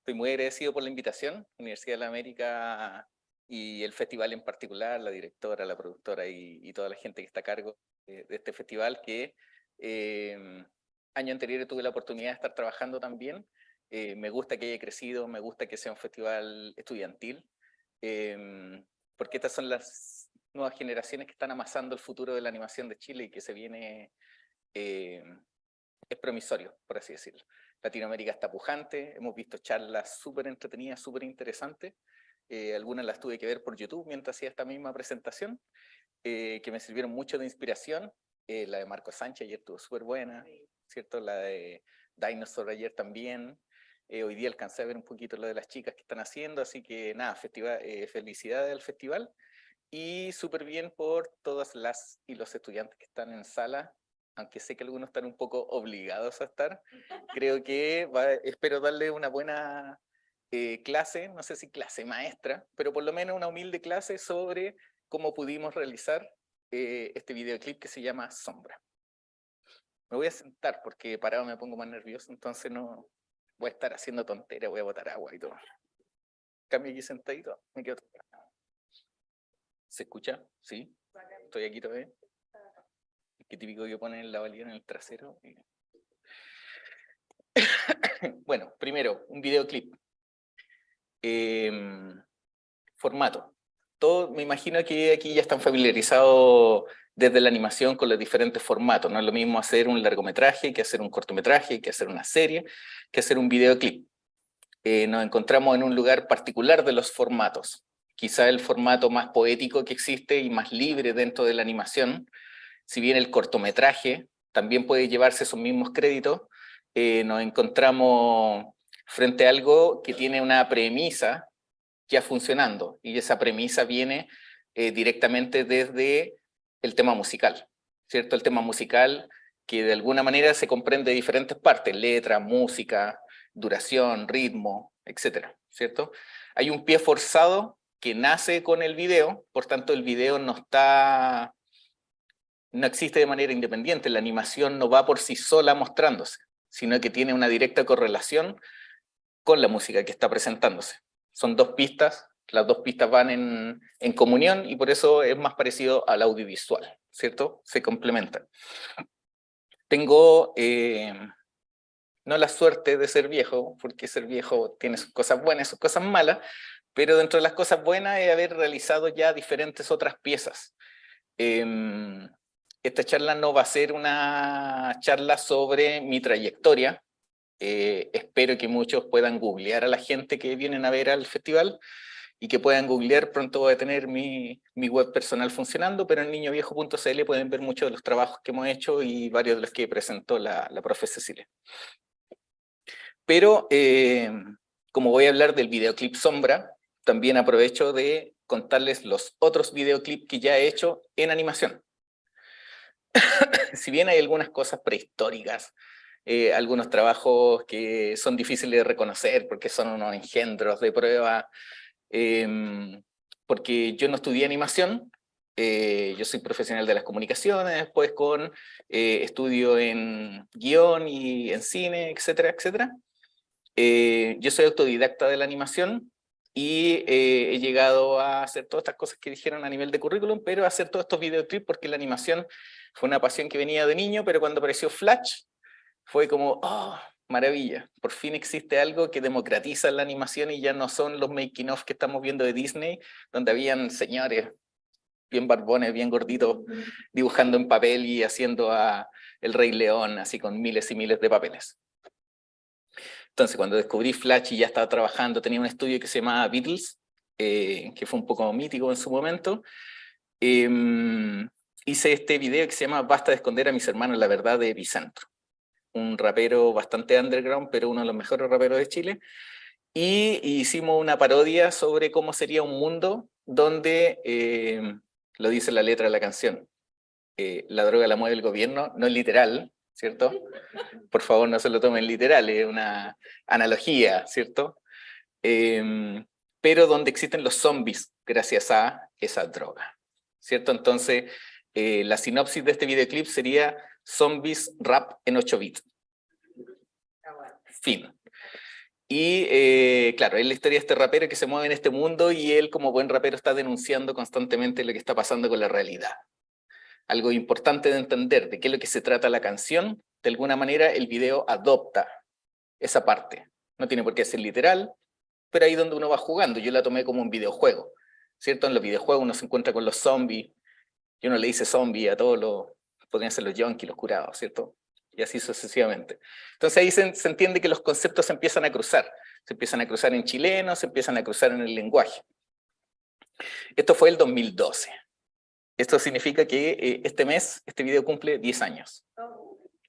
Estoy muy agradecido por la invitación, Universidad de la América y el festival en particular, la directora, la productora y toda la gente que está a cargo de este festival, que año anterior tuve la oportunidad de estar trabajando también. Me gusta que haya crecido, me gusta que sea un festival estudiantil, porque estas son las nuevas generaciones que están amasando el futuro de la animación de Chile y que se viene, es promisorio, por así decirlo. Latinoamérica está pujante, hemos visto charlas súper entretenidas, súper interesantes. Algunas las tuve que ver por YouTube mientras hacía esta misma presentación, que me sirvieron mucho de inspiración. La de Marco Sánchez ayer estuvo súper buena, ¿cierto? La de Dinosaur ayer también. Hoy día alcancé a ver un poquito lo de las chicas que están haciendo, así que nada, felicidades al festival y súper bien por todas las y los estudiantes que están en sala, aunque sé que algunos están un poco obligados a estar. Creo que espero darle una buena clase, no sé si clase maestra, pero por lo menos una humilde clase sobre cómo pudimos realizar este videoclip que se llama Sombra. Me voy a sentar porque parado me pongo más nervioso, entonces no voy a estar haciendo tonteras, voy a botar agua y todo. Cambio aquí sentadito, me quedo. ¿Se escucha? ¿Sí? Estoy aquí todavía. Qué típico que ponen la valía en el trasero. Bueno, primero, un videoclip. Formato. Todo, me imagino que aquí ya están familiarizados desde la animación con los diferentes formatos. No es lo mismo hacer un largometraje que hacer un cortometraje, que hacer una serie, que hacer un videoclip. Nos encontramos en un lugar particular de los formatos. Quizá el formato más poético que existe y más libre dentro de la animación. Si bien el cortometraje también puede llevarse esos mismos créditos, nos encontramos frente a algo que tiene una premisa ya funcionando, y esa premisa viene directamente desde el tema musical, ¿cierto? El tema musical que de alguna manera se comprende de diferentes partes, letra, música, duración, ritmo, etcétera, ¿cierto? Hay un pie forzado que nace con el video, por tanto el video no existe de manera independiente, la animación no va por sí sola mostrándose, sino que tiene una directa correlación con la música que está presentándose. Son dos pistas, las dos pistas van en comunión y por eso es más parecido al audiovisual, ¿cierto? Se complementan. Tengo no la suerte de ser viejo, porque ser viejo tiene sus cosas buenas y sus cosas malas, pero dentro de las cosas buenas es haber realizado ya diferentes otras piezas. Esta charla no va a ser una charla sobre mi trayectoria. Espero que muchos puedan googlear a la gente que vienen a ver al festival y que puedan googlear. Pronto voy a tener mi web personal funcionando, pero en niñoviejo.cl pueden ver muchos de los trabajos que hemos hecho y varios de los que presentó la profe Cecilia. Pero como voy a hablar del videoclip Sombra, también aprovecho de contarles los otros videoclips que ya he hecho en animación. Si bien hay algunas cosas prehistóricas, algunos trabajos que son difíciles de reconocer porque son unos engendros de prueba, porque yo no estudié animación, yo soy profesional de las comunicaciones, después con estudio en guión y en cine, etcétera, etcétera. Yo soy autodidacta de la animación y he llegado a hacer todas estas cosas que dijeron a nivel de currículum, pero a hacer todos estos videoclips porque la animación fue una pasión que venía de niño, pero cuando apareció Flash fue como, oh, maravilla, por fin existe algo que democratiza la animación y ya no son los making of que estamos viendo de Disney, donde habían señores bien barbones, bien gorditos, dibujando en papel y haciendo a El Rey León, así con miles y miles de papeles. Entonces, cuando descubrí Flash y ya estaba trabajando, tenía un estudio que se llamaba Beatles, que fue un poco mítico en su momento. Hice este video que se llama Basta de esconder a mis hermanos la verdad, de Epicentro. Un rapero bastante underground, pero uno de los mejores raperos de Chile. Y hicimos una parodia sobre cómo sería un mundo donde, lo dice la letra de la canción, la droga la mueve el gobierno, no es literal, ¿cierto? Por favor, no se lo tomen literal, es una analogía, ¿cierto? Pero donde existen los zombies gracias a esa droga, ¿cierto? Entonces, la sinopsis de este videoclip sería zombies rap en 8 bits. Fin. Y claro, es la historia de este rapero que se mueve en este mundo y él como buen rapero está denunciando constantemente lo que está pasando con la realidad. Algo importante de entender de qué es lo que se trata la canción, de alguna manera el video adopta esa parte. No tiene por qué ser literal, pero ahí donde uno va jugando. Yo la tomé como un videojuego, ¿cierto? En los videojuegos uno se encuentra con los zombies, y uno le dice zombie a todos los, podrían ser los junkies, los curados, ¿cierto? Y así sucesivamente. Entonces ahí se entiende que los conceptos se empiezan a cruzar. Se empiezan a cruzar en chileno, se empiezan a cruzar en el lenguaje. Esto fue el 2012. Esto significa que este mes, este video cumple 10 años.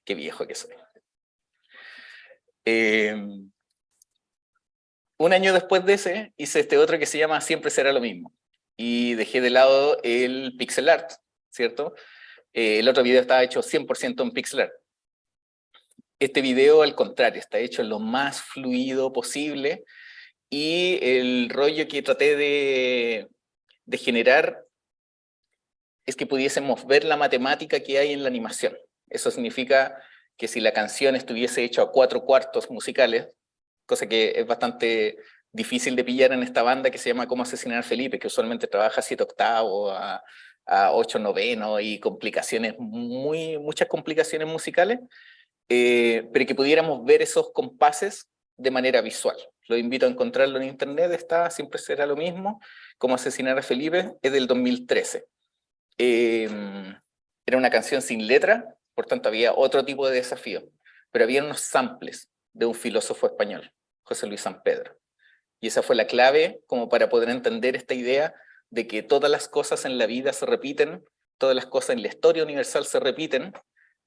Qué viejo que soy. Un año después de ese, hice este otro que se llama Siempre será lo mismo. Y dejé de lado el pixel art, ¿cierto? El otro video estaba hecho 100% en pixel art. Este video, al contrario, está hecho lo más fluido posible, y el rollo que traté de generar es que pudiésemos ver la matemática que hay en la animación. Eso significa que si la canción estuviese hecha a 4/4 musicales, cosa que es bastante difícil de pillar en esta banda que se llama Cómo asesinar a Felipe, que usualmente trabaja 7/8 a 8/9 y complicaciones, muchas complicaciones musicales, pero que pudiéramos ver esos compases de manera visual. Lo invito a encontrarlo en internet, está, Siempre será lo mismo, Cómo asesinar a Felipe, es del 2013. Era una canción sin letra, por tanto había otro tipo de desafío, pero había unos samples de un filósofo español, José Luis San Pedro. Y esa fue la clave como para poder entender esta idea de que todas las cosas en la vida se repiten, todas las cosas en la historia universal se repiten,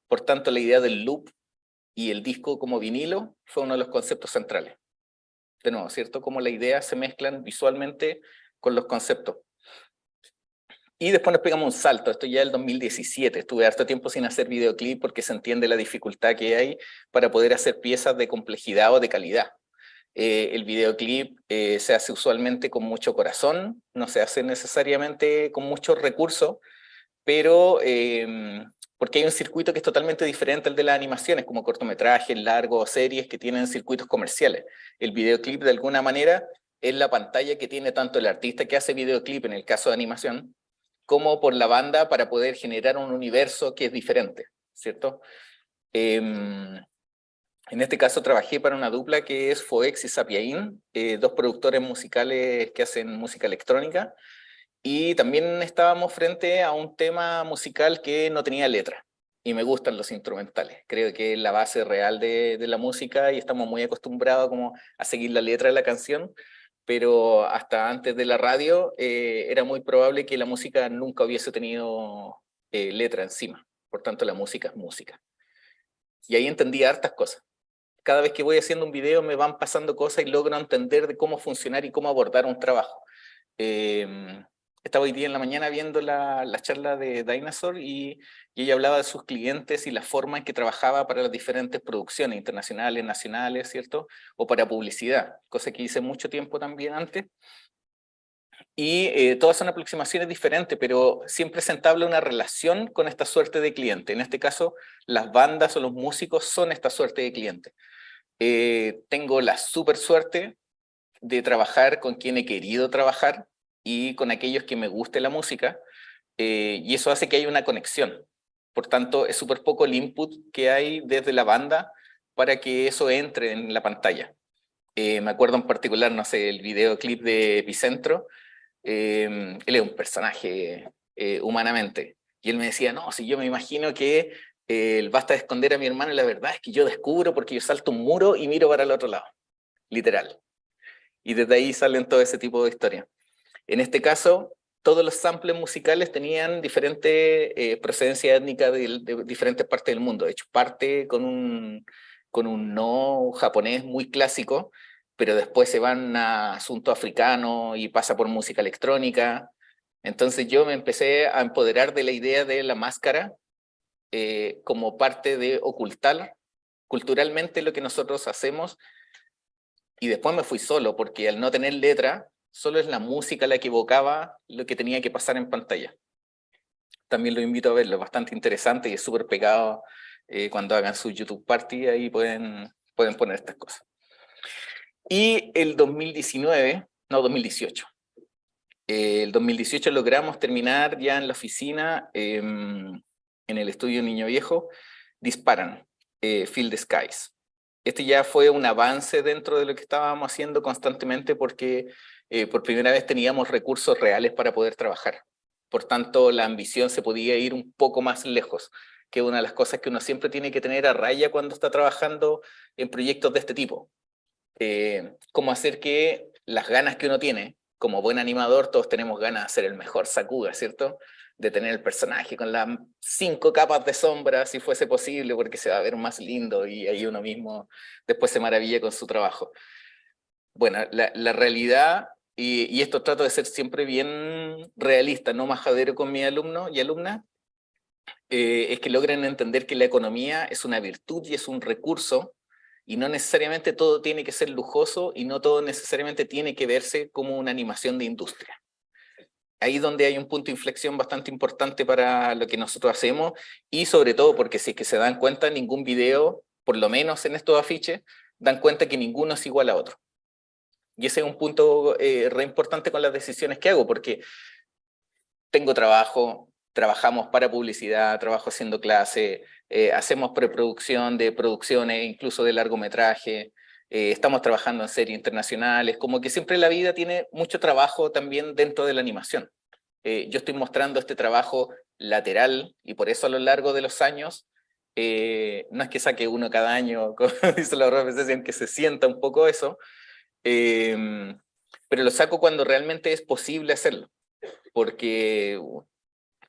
por tanto la idea del loop y el disco como vinilo fue uno de los conceptos centrales. De nuevo, ¿cierto? Como las ideas se mezclan visualmente con los conceptos. Y después nos pegamos un salto, esto ya es el 2017, estuve harto tiempo sin hacer videoclip porque se entiende la dificultad que hay para poder hacer piezas de complejidad o de calidad. El videoclip se hace usualmente con mucho corazón, no se hace necesariamente con muchos recursos, pero porque hay un circuito que es totalmente diferente al de las animaciones, como cortometrajes, largos, series que tienen circuitos comerciales. El videoclip de alguna manera es la pantalla que tiene tanto el artista que hace videoclip en el caso de animación, como por la banda para poder generar un universo que es diferente, ¿cierto? En este caso trabajé para una dupla que es Foex y Sapiaín, dos productores musicales que hacen música electrónica, y también estábamos frente a un tema musical que no tenía letra, y me gustan los instrumentales. Creo que es la base real de la música y estamos muy acostumbrados como a seguir la letra de la canción, pero hasta antes de la radio era muy probable que la música nunca hubiese tenido letra encima. Por tanto, la música es música. Y ahí entendí hartas cosas. Cada vez que voy haciendo un video me van pasando cosas y logro entender de cómo funcionar y cómo abordar un trabajo. Estaba hoy día en la mañana viendo la charla de Dinosaur y ella hablaba de sus clientes y la forma en que trabajaba para las diferentes producciones internacionales, nacionales, ¿cierto? O para publicidad, cosa que hice mucho tiempo también antes. Y todas son aproximaciones diferentes, pero siempre se entabla una relación con esta suerte de cliente. En este caso, las bandas o los músicos son esta suerte de cliente. Tengo la súper suerte de trabajar con quien he querido trabajar y con aquellos que me guste la música, y eso hace que haya una conexión. Por tanto, es súper poco el input que hay desde la banda para que eso entre en la pantalla. Me acuerdo en particular, no sé, el videoclip de Epicentro. Él es un personaje humanamente, y él me decía, no, si yo me imagino que basta de esconder a mi hermano, y la verdad es que yo descubro porque yo salto un muro y miro para el otro lado, literal. Y desde ahí salen todo ese tipo de historias. En este caso, todos los samples musicales tenían diferente procedencia étnica de diferentes partes del mundo. De hecho, parte con un no japonés muy clásico, pero después se van a asunto africano y pasa por música electrónica. Entonces yo me empecé a empoderar de la idea de la máscara como parte de ocultar culturalmente lo que nosotros hacemos, y después me fui solo, porque al no tener letra, solo es la música la que evocaba lo que tenía que pasar en pantalla. También lo invito a verlo, es bastante interesante y es súper pegado. Cuando hagan su YouTube Party, ahí pueden poner estas cosas. Y el 2019, no, 2018. El 2018 logramos terminar ya en la oficina, en el estudio Niño Viejo, Disparan, Field the Skies. Este ya fue un avance dentro de lo que estábamos haciendo constantemente porque por primera vez teníamos recursos reales para poder trabajar. Por tanto, la ambición se podía ir un poco más lejos, que es una de las cosas que uno siempre tiene que tener a raya cuando está trabajando en proyectos de este tipo. Cómo hacer que las ganas que uno tiene, como buen animador, todos tenemos ganas de ser el mejor Sakuga, ¿cierto? De tener el personaje con las 5 capas de sombra, si fuese posible, porque se va a ver más lindo y ahí uno mismo después se maravilla con su trabajo. Bueno, la realidad, y esto trato de ser siempre bien realista, no majadero con mis alumnos y alumnas, es que logren entender que la economía es una virtud y es un recurso, y no necesariamente todo tiene que ser lujoso y no todo necesariamente tiene que verse como una animación de industria. Ahí es donde hay un punto de inflexión bastante importante para lo que nosotros hacemos, y sobre todo porque si es que se dan cuenta, ningún video, por lo menos en estos afiches, dan cuenta que ninguno es igual a otro. Y ese es un punto re importante con las decisiones que hago, porque tengo trabajo, trabajamos para publicidad, trabajo haciendo clase, hacemos preproducción de producciones, incluso de largometraje, estamos trabajando en series internacionales, como que siempre la vida tiene mucho trabajo también dentro de la animación. Yo estoy mostrando este trabajo lateral, y por eso a lo largo de los años, no es que saque uno cada año, como dice la profesión, que se sienta un poco eso, pero lo saco cuando realmente es posible hacerlo, porque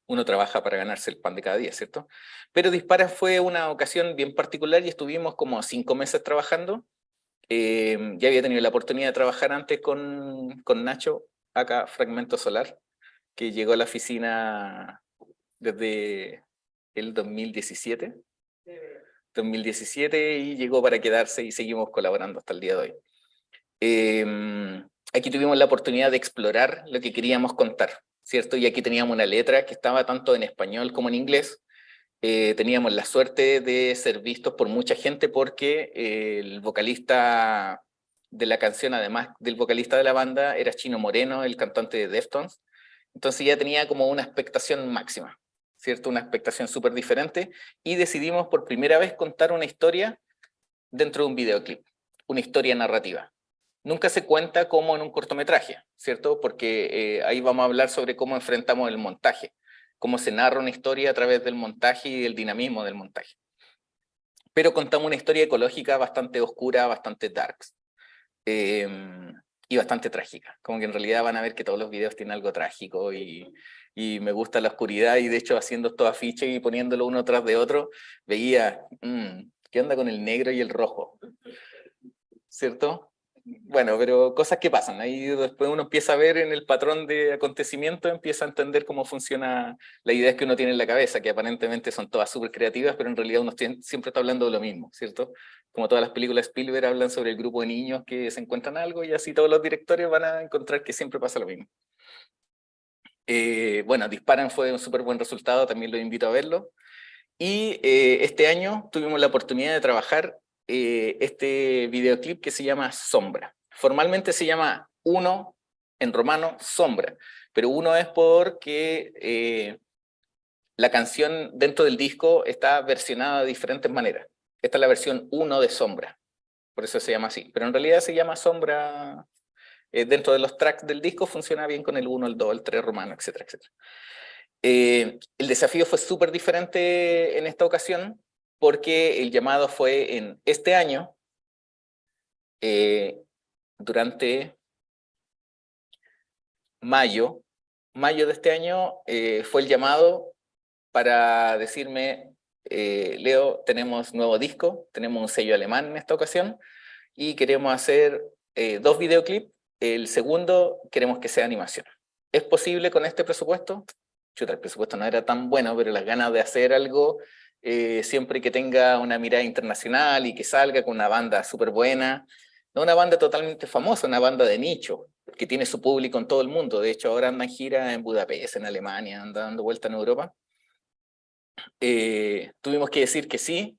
uno trabaja para ganarse el pan de cada día, ¿cierto? Pero Dispara fue una ocasión bien particular y estuvimos como 5 meses trabajando. Ya había tenido la oportunidad de trabajar antes con Nacho, acá Fragmento Solar, que llegó a la oficina desde el 2017 y llegó para quedarse y seguimos colaborando hasta el día de hoy. Aquí tuvimos la oportunidad de explorar lo que queríamos contar, ¿cierto? Y aquí teníamos una letra que estaba tanto en español como en inglés. Teníamos la suerte de ser vistos por mucha gente porque el vocalista de la canción, además del vocalista de la banda, era Chino Moreno, el cantante de Deftones. Entonces ya tenía como una expectación máxima, ¿cierto? Una expectación súper diferente, y decidimos por primera vez contar una historia dentro de un videoclip, una historia narrativa. Nunca se cuenta como en un cortometraje, ¿cierto? Porque ahí vamos a hablar sobre cómo enfrentamos el montaje, cómo se narra una historia a través del montaje y del dinamismo del montaje. Pero contamos una historia ecológica bastante oscura, bastante darks, y bastante trágica. Como que en realidad van a ver que todos los videos tienen algo trágico, y me gusta la oscuridad, y de hecho haciendo estos afiches y poniéndolo uno tras de otro, veía, ¿qué onda con el negro y el rojo? ¿Cierto? Bueno, pero cosas que pasan. Ahí después uno empieza a ver en el patrón de acontecimiento, empieza a entender cómo funciona la idea que uno tiene en la cabeza, que aparentemente son todas súper creativas, pero en realidad uno siempre está hablando de lo mismo, ¿cierto? Como todas las películas de Spielberg hablan sobre el grupo de niños que se encuentran algo, y así todos los directores van a encontrar que siempre pasa lo mismo. Bueno, Disparan fue un súper buen resultado, también los invito a verlo. Y este año tuvimos la oportunidad de trabajar este videoclip que se llama Sombra. Formalmente se llama Uno, en romano, Sombra, pero uno es porque la canción dentro del disco está versionada de diferentes maneras. Esta es la versión 1 de Sombra, por eso se llama así, pero en realidad se llama Sombra. Dentro de los tracks del disco funciona bien con el 1, el 2, el 3 romano, etcétera, etcétera. El desafío fue súper diferente en esta ocasión, porque el llamado fue en este año, durante mayo de este año, fue el llamado para decirme, Leo, tenemos nuevo disco, tenemos un sello alemán en esta ocasión, y queremos hacer 2 videoclips, el segundo queremos que sea animación. ¿Es posible con este presupuesto? Chuta, el presupuesto no era tan bueno, pero las ganas de hacer algo, siempre que tenga una mirada internacional y que salga con una banda súper buena, no una banda totalmente famosa, una banda de nicho, que tiene su público en todo el mundo. De hecho, ahora anda en gira en Budapest, en Alemania, anda dando vuelta en Europa. Tuvimos que decir que sí,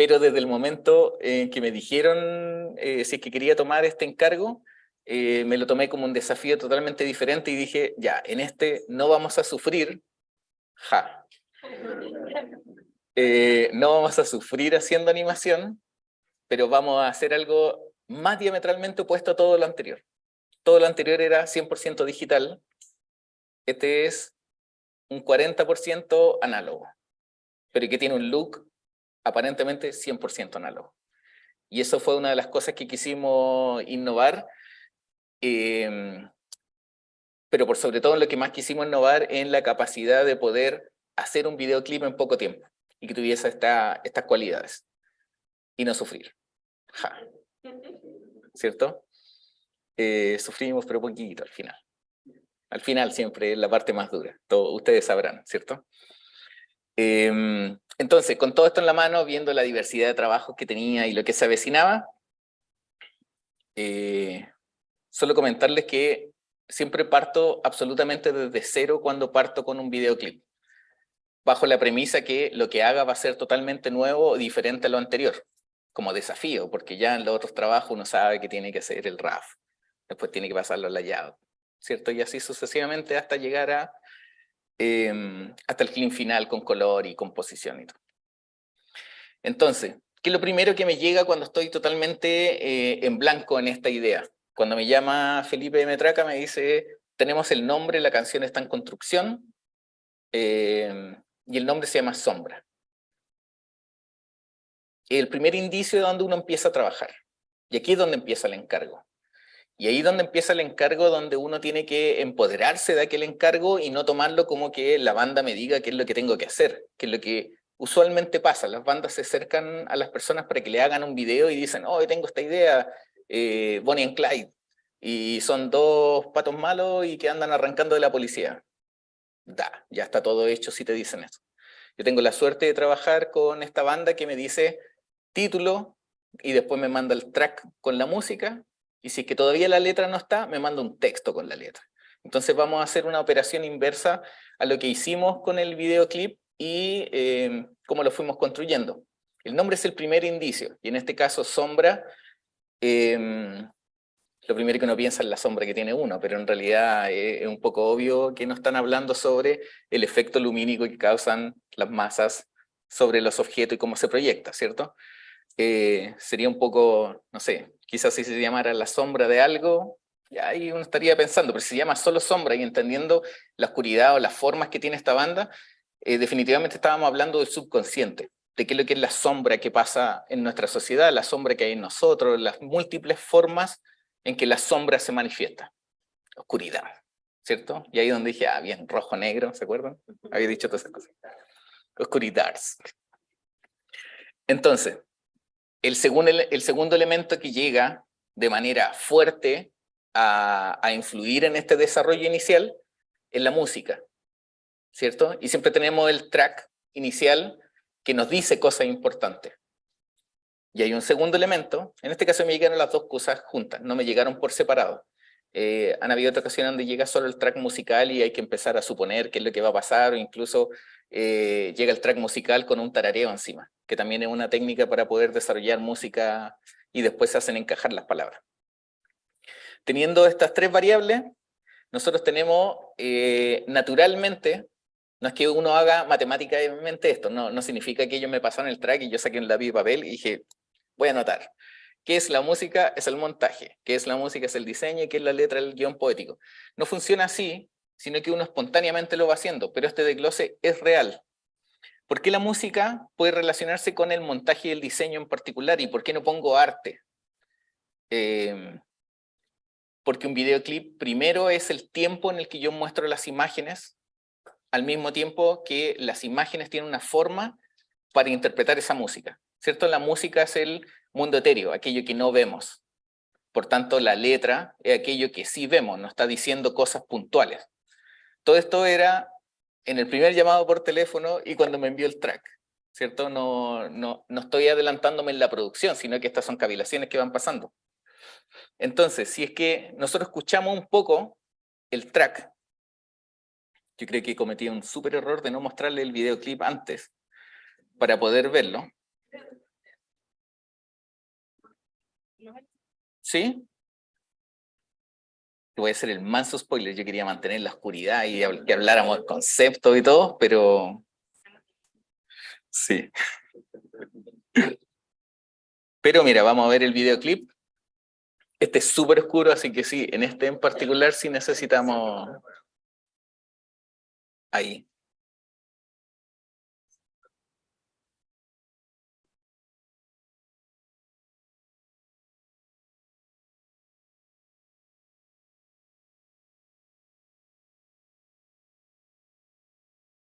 pero desde el momento en que me dijeron si es que quería tomar este encargo, me lo tomé como un desafío totalmente diferente y dije, ya, en este no vamos a sufrir, ja. No vamos a sufrir haciendo animación, pero vamos a hacer algo más diametralmente opuesto a todo lo anterior. Todo lo anterior era 100% digital, este es un 40% análogo, pero que tiene un look aparentemente 100% análogo. Y eso fue una de las cosas que quisimos innovar, pero por sobre todo lo que más quisimos innovar en la capacidad de poder hacer un videoclip en poco tiempo y que tuviese estas cualidades y no sufrir. Ja. ¿Cierto? Sufrimos pero poquito al final. Al final siempre es la parte más dura, ustedes sabrán, ¿cierto? Entonces, con todo esto en la mano, viendo la diversidad de trabajos que tenía y lo que se avecinaba, solo comentarles que siempre parto absolutamente desde cero cuando parto con un videoclip, bajo la premisa que lo que haga va a ser totalmente nuevo o diferente a lo anterior, como desafío, porque ya en los otros trabajos uno sabe que tiene que hacer el RAW, después tiene que pasarlo al layout, ¿cierto? Y así sucesivamente hasta llegar hasta el clean final con color y composición y todo. Entonces, ¿qué es lo primero que me llega cuando estoy totalmente en blanco en esta idea? Cuando me llama Felipe Metraca me dice, tenemos el nombre, la canción está en construcción, y el nombre se llama Sombra. El primer indicio de donde uno empieza a trabajar. Y aquí es donde empieza el encargo. Y ahí es donde empieza el encargo, donde uno tiene que empoderarse de aquel encargo y no tomarlo como que la banda me diga qué es lo que tengo que hacer, que es lo que usualmente pasa. Las bandas se acercan a las personas para que le hagan un video y dicen, oh, tengo esta idea, Bonnie and Clyde, y son dos patos malos y que andan arrancando de la policía. Ya está todo hecho si te dicen eso. Yo tengo la suerte de trabajar con esta banda que me dice título y después me manda el track con la música, y si es que todavía la letra no está, me manda un texto con la letra. Entonces vamos a hacer una operación inversa a lo que hicimos con el videoclip y cómo lo fuimos construyendo. El nombre es el primer indicio, y en este caso Sombra, lo primero que uno piensa es la sombra que tiene uno, pero en realidad es un poco obvio que no están hablando sobre el efecto lumínico que causan las masas sobre los objetos y cómo se proyecta, ¿cierto? Sería un poco, no sé, quizás si se llamara la sombra de algo, ya ahí uno estaría pensando, pero si se llama solo sombra y entendiendo la oscuridad o las formas que tiene esta banda, definitivamente estábamos hablando del subconsciente, de qué es lo que es la sombra que pasa en nuestra sociedad, la sombra que hay en nosotros, las múltiples formas en que la sombra se manifiesta. Oscuridad, ¿cierto? Y ahí donde dije, bien, rojo, negro, ¿se acuerdan? Había dicho todas esas cosas. Oscuridad. Entonces, el segundo elemento que llega de manera fuerte a influir en este desarrollo inicial es la música, ¿cierto? Y siempre tenemos el track inicial que nos dice cosas importantes. Y hay un segundo elemento, en este caso me llegaron las dos cosas juntas, no me llegaron por separado. Han habido otras ocasiones donde llega solo el track musical y hay que empezar a suponer qué es lo que va a pasar, o incluso llega el track musical con un tarareo encima, que también es una técnica para poder desarrollar música y después se hacen encajar las palabras. Teniendo estas tres variables, nosotros tenemos naturalmente, no es que uno haga matemáticamente esto, no significa que ellos me pasaron el track y yo saqué un lápiz de papel y dije, voy a anotar. ¿Qué es la música? Es el montaje. ¿Qué es la música? Es el diseño. ¿Y qué es la letra? El guión poético. No funciona así, sino que uno espontáneamente lo va haciendo, pero este desglose es real. ¿Por qué la música puede relacionarse con el montaje y el diseño en particular? ¿Y por qué no pongo arte? Porque un videoclip primero es el tiempo en el que yo muestro las imágenes, al mismo tiempo que las imágenes tienen una forma para interpretar esa música, ¿cierto? La música es el mundo etéreo, aquello que no vemos. Por tanto, la letra es aquello que sí vemos, nos está diciendo cosas puntuales. Todo esto era en el primer llamado por teléfono y cuando me envió el track, ¿cierto? No estoy adelantándome en la producción, sino que estas son cavilaciones que van pasando. Entonces, si es que nosotros escuchamos un poco el track, yo creo que cometí un súper error de no mostrarle el videoclip antes para poder verlo. ¿Sí? Voy a hacer el manso spoiler. Yo quería mantener la oscuridad y que habláramos de conceptos y todo, pero sí. Pero mira, vamos a ver el videoclip. Este es súper oscuro, así que sí, en este en particular sí necesitamos ahí.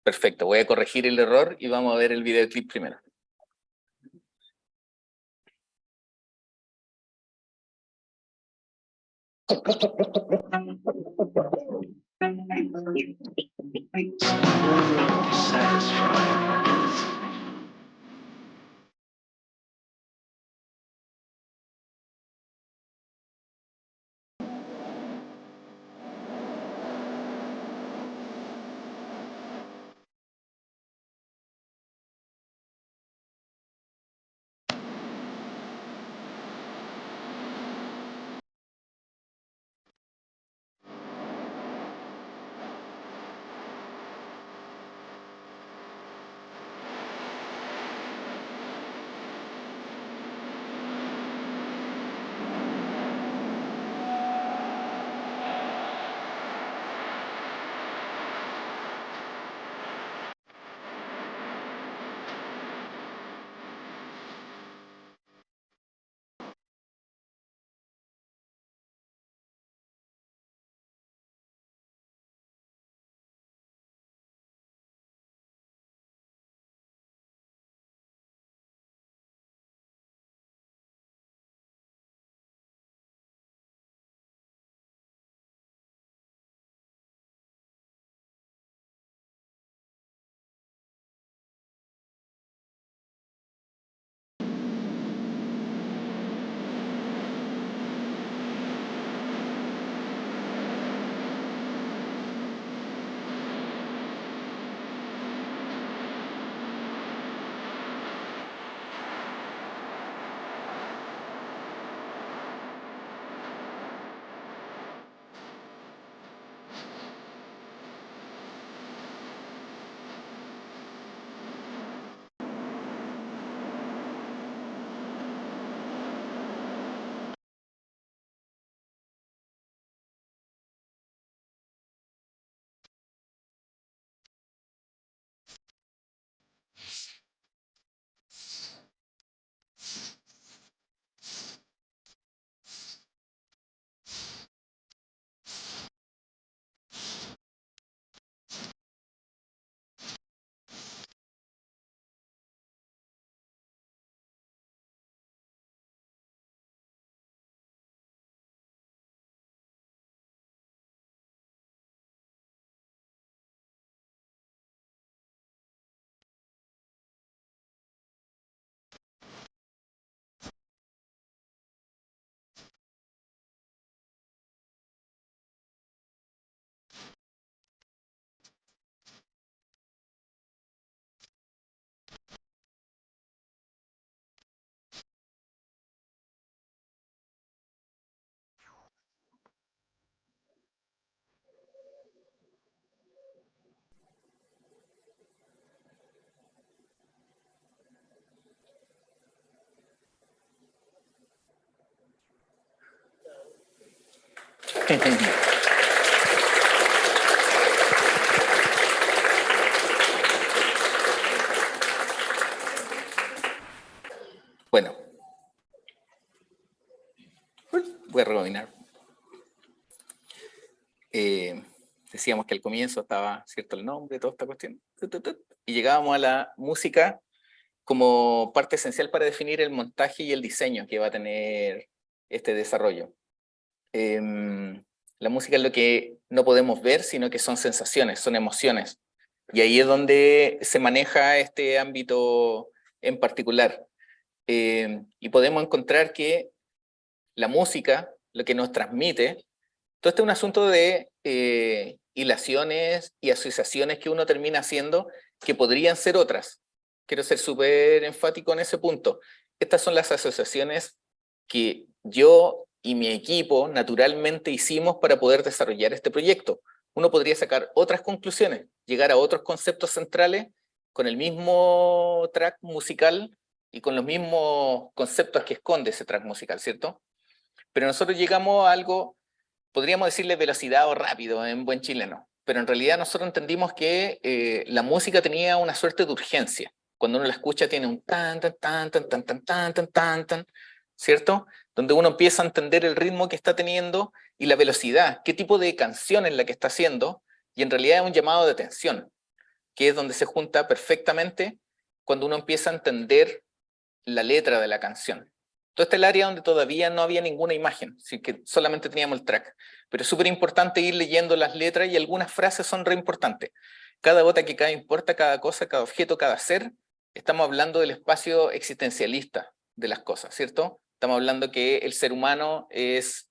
Perfecto, voy a corregir el error y vamos a ver el videoclip primero. Bueno, voy a rebobinar. Decíamos que al comienzo estaba cierto el nombre, toda esta cuestión, y llegábamos a la música como parte esencial para definir el montaje y el diseño que va a tener este desarrollo. La música es lo que no podemos ver, sino que son sensaciones, son emociones. Y ahí es donde se maneja este ámbito en particular. Y podemos encontrar que la música, lo que nos transmite, todo este es un asunto de hilaciones y asociaciones que uno termina haciendo que podrían ser otras. Quiero ser súper enfático en ese punto. Estas son las asociaciones que yo y mi equipo naturalmente hicimos para poder desarrollar este proyecto. Uno podría sacar otras conclusiones, llegar a otros conceptos centrales con el mismo track musical y con los mismos conceptos que esconde ese track musical, ¿cierto? Pero nosotros llegamos a algo, podríamos decirle velocidad o rápido en buen chileno, pero en realidad nosotros entendimos que la música tenía una suerte de urgencia. Cuando uno la escucha tiene un tan, tan, tan, tan, tan, tan, tan, tan, tan, tan, ¿cierto? Donde uno empieza a entender el ritmo que está teniendo y la velocidad, qué tipo de canción es la que está haciendo, y en realidad es un llamado de atención, que es donde se junta perfectamente cuando uno empieza a entender la letra de la canción. Todo este es el área donde todavía no había ninguna imagen, así que solamente teníamos el track. Pero es súper importante ir leyendo las letras y algunas frases son re importantes. Cada gota que cae importa, cada cosa, cada objeto, cada ser. Estamos hablando del espacio existencialista de las cosas, ¿cierto? Estamos hablando que el ser humano es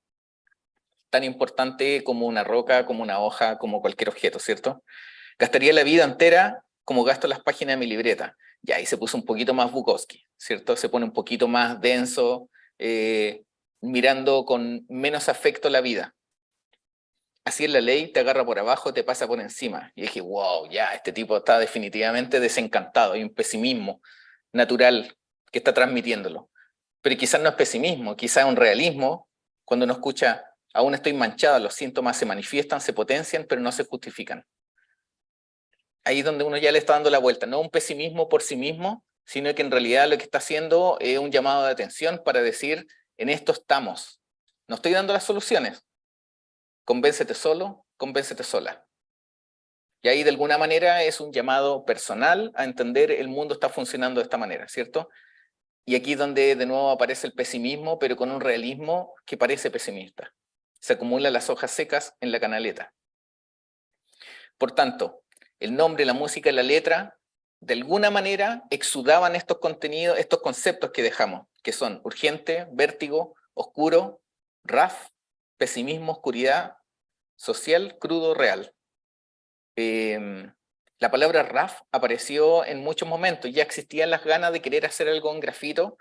tan importante como una roca, como una hoja, como cualquier objeto, ¿cierto? Gastaría la vida entera como gasto las páginas de mi libreta. Ya ahí se puso un poquito más Bukowski, ¿cierto? Se pone un poquito más denso, mirando con menos afecto la vida. Así es la ley, te agarra por abajo, te pasa por encima. Y dije, wow, ya, este tipo está definitivamente desencantado. Hay un pesimismo natural que está transmitiéndolo. Pero quizás no es pesimismo, quizás es un realismo. Cuando uno escucha, aún estoy manchado, los síntomas se manifiestan, se potencian, pero no se justifican. Ahí es donde uno ya le está dando la vuelta, no un pesimismo por sí mismo, sino que en realidad lo que está haciendo es un llamado de atención para decir, en esto estamos. No estoy dando las soluciones. Convéncete solo, convéncete sola. Y ahí de alguna manera es un llamado personal a entender el mundo está funcionando de esta manera, ¿cierto? Y aquí es donde de nuevo aparece el pesimismo, pero con un realismo que parece pesimista. Se acumulan las hojas secas en la canaleta. Por tanto, el nombre, la música y la letra, de alguna manera exudaban estos contenidos, estos conceptos que dejamos, que son urgente, vértigo, oscuro, raf, pesimismo, oscuridad, social, crudo, real. La palabra raf apareció en muchos momentos, ya existían las ganas de querer hacer algo en grafito,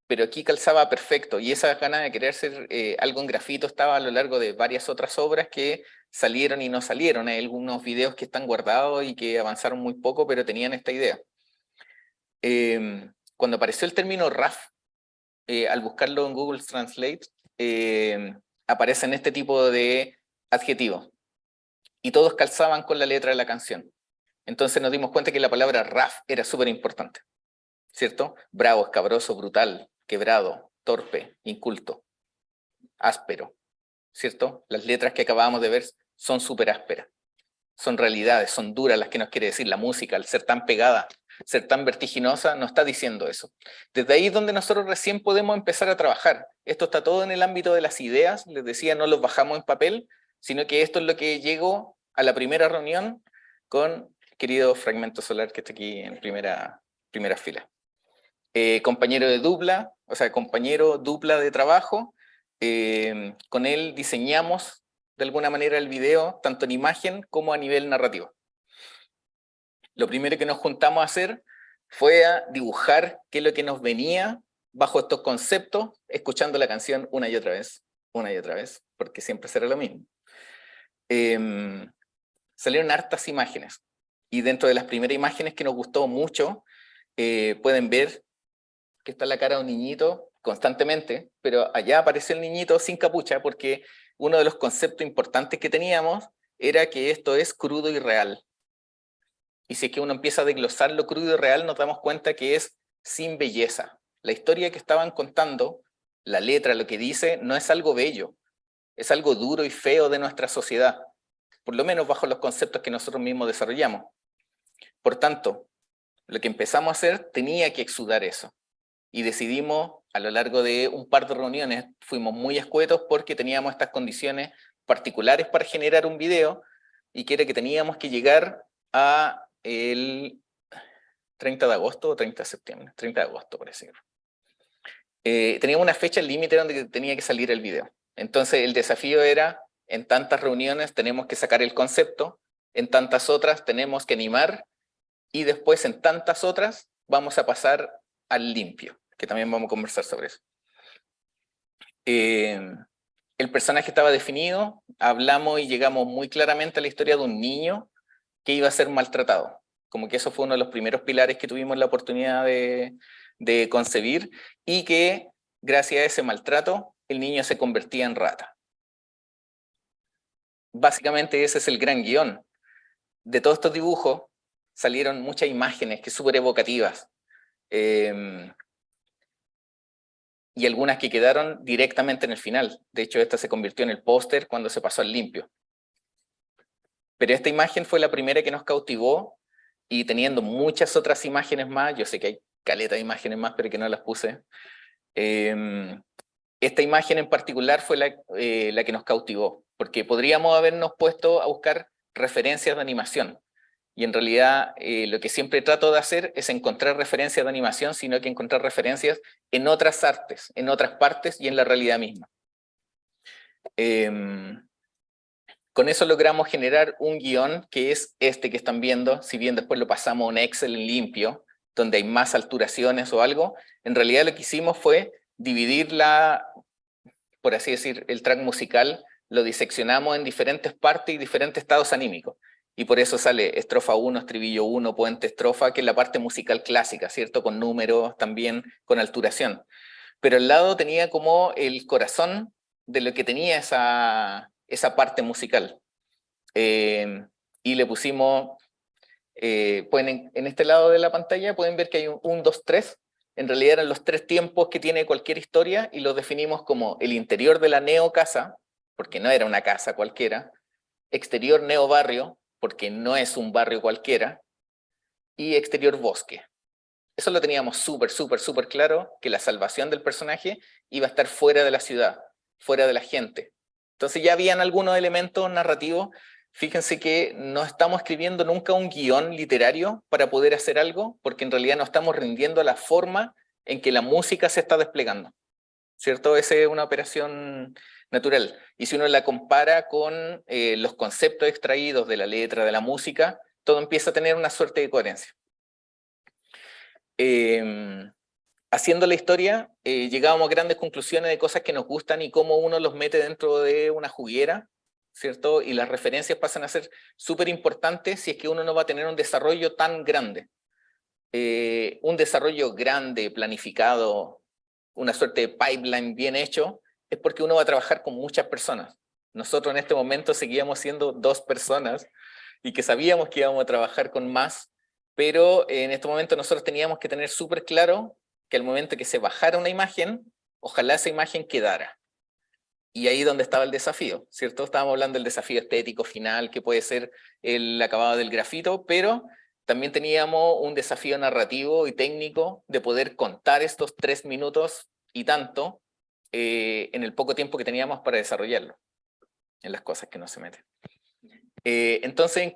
pero aquí calzaba perfecto, y esa ganas de querer hacer algo en grafito estaba a lo largo de varias otras obras que salieron y no salieron. Hay algunos videos que están guardados y que avanzaron muy poco, pero tenían esta idea. Cuando apareció el término RAF, al buscarlo en Google Translate, aparecen este tipo de adjetivos, y todos calzaban con la letra de la canción. Entonces nos dimos cuenta que la palabra RAF era súper importante, ¿cierto? Bravo, escabroso, brutal, quebrado, torpe, inculto, áspero, ¿cierto? Las letras que acabábamos de ver son súper ásperas, son realidades, son duras las que nos quiere decir la música. Al ser tan pegada, ser tan vertiginosa, nos está diciendo eso. Desde ahí es donde nosotros recién podemos empezar a trabajar. Esto está todo en el ámbito de las ideas, les decía, no los bajamos en papel, sino que esto es lo que llegó a la primera reunión con querido Fragmento Solar, que está aquí en primera fila. Compañero de dupla, o sea, compañero dupla de trabajo. Con él diseñamos de alguna manera el video, tanto en imagen como a nivel narrativo. Lo primero que nos juntamos a hacer fue a dibujar qué es lo que nos venía bajo estos conceptos, escuchando la canción una y otra vez, porque siempre será lo mismo. Salieron hartas imágenes, y dentro de las primeras imágenes que nos gustó mucho, pueden ver que está la cara de un niñito constantemente, pero allá apareció el niñito sin capucha, porque uno de los conceptos importantes que teníamos era que esto es crudo y real. Y si es que uno empieza a desglosar lo crudo y real, nos damos cuenta que es sin belleza. La historia que estaban contando, la letra, lo que dice, no es algo bello, es algo duro y feo de nuestra sociedad, por lo menos bajo los conceptos que nosotros mismos desarrollamos. Por tanto, lo que empezamos a hacer tenía que exudar eso. Y decidimos, a lo largo de un par de reuniones, fuimos muy escuetos porque teníamos estas condiciones particulares para generar un video, y que era que teníamos que llegar a el 30 de agosto o 30 de septiembre, 30 de agosto por decirlo. Teníamos una fecha límite donde tenía que salir el video. Entonces el desafío era, en tantas reuniones tenemos que sacar el concepto, en tantas otras tenemos que animar, y después en tantas otras vamos a pasar al limpio, que también vamos a conversar sobre eso. El personaje estaba definido, hablamos y llegamos muy claramente a la historia de un niño que iba a ser maltratado. Como que eso fue uno de los primeros pilares que tuvimos la oportunidad de concebir, y que gracias a ese maltrato el niño se convertía en rata. Básicamente ese es el gran guión. De todos estos dibujos salieron muchas imágenes que súper evocativas, y algunas que quedaron directamente en el final. De hecho, esta se convirtió en el póster cuando se pasó al limpio. Pero esta imagen fue la primera que nos cautivó, y teniendo muchas otras imágenes más, yo sé que hay caleta de imágenes más, pero que no las puse. Esta imagen en particular fue la que nos cautivó, porque podríamos habernos puesto a buscar referencias de animación, y en realidad lo que siempre trato de hacer es encontrar referencias de animación, sino que encontrar referencias en otras artes, en otras partes y en la realidad misma. Con eso logramos generar un guión que es este que están viendo. Si bien después lo pasamos a un Excel en limpio, donde hay más alturaciones o algo, en realidad lo que hicimos fue dividir por así decir, el track musical, lo diseccionamos en diferentes partes y diferentes estados anímicos. Y por eso sale estrofa 1, estribillo 1, puente, estrofa, que es la parte musical clásica, ¿cierto? Con números, también con alturación. Pero al lado tenía como el corazón de lo que tenía esa parte musical. Y le pusimos, en este lado de la pantalla pueden ver que hay un 1, 2, 3. En realidad eran los 3 tiempos que tiene cualquier historia, y los definimos como el interior de la neocasa, porque no era una casa cualquiera, exterior neobarrio, porque no es un barrio cualquiera, y exterior bosque. Eso lo teníamos súper, súper, súper claro, que la salvación del personaje iba a estar fuera de la ciudad, fuera de la gente. Entonces ya habían algunos elementos narrativos. Fíjense que no estamos escribiendo nunca un guión literario para poder hacer algo, porque en realidad no estamos rindiendo a la forma en que la música se está desplegando, ¿cierto? Esa es una operación natural. Y si uno la compara con los conceptos extraídos de la letra, de la música, todo empieza a tener una suerte de coherencia. Haciendo la historia, llegábamos a grandes conclusiones de cosas que nos gustan y cómo uno los mete dentro de una juguera, ¿cierto? Y las referencias pasan a ser súper importantes si es que uno no va a tener un desarrollo tan grande. Un desarrollo grande, planificado, una suerte de pipeline bien hecho, es porque uno va a trabajar con muchas personas. Nosotros en este momento seguíamos siendo 2 personas, y que sabíamos que íbamos a trabajar con más, pero en este momento nosotros teníamos que tener súper claro que al momento que se bajara una imagen, ojalá esa imagen quedara. Y ahí donde estaba el desafío, ¿cierto? Estábamos hablando del desafío estético final, que puede ser el acabado del grafito, pero también teníamos un desafío narrativo y técnico de poder contar estos 3 minutos y tanto en el poco tiempo que teníamos para desarrollarlo, en las cosas que no se meten. Entonces,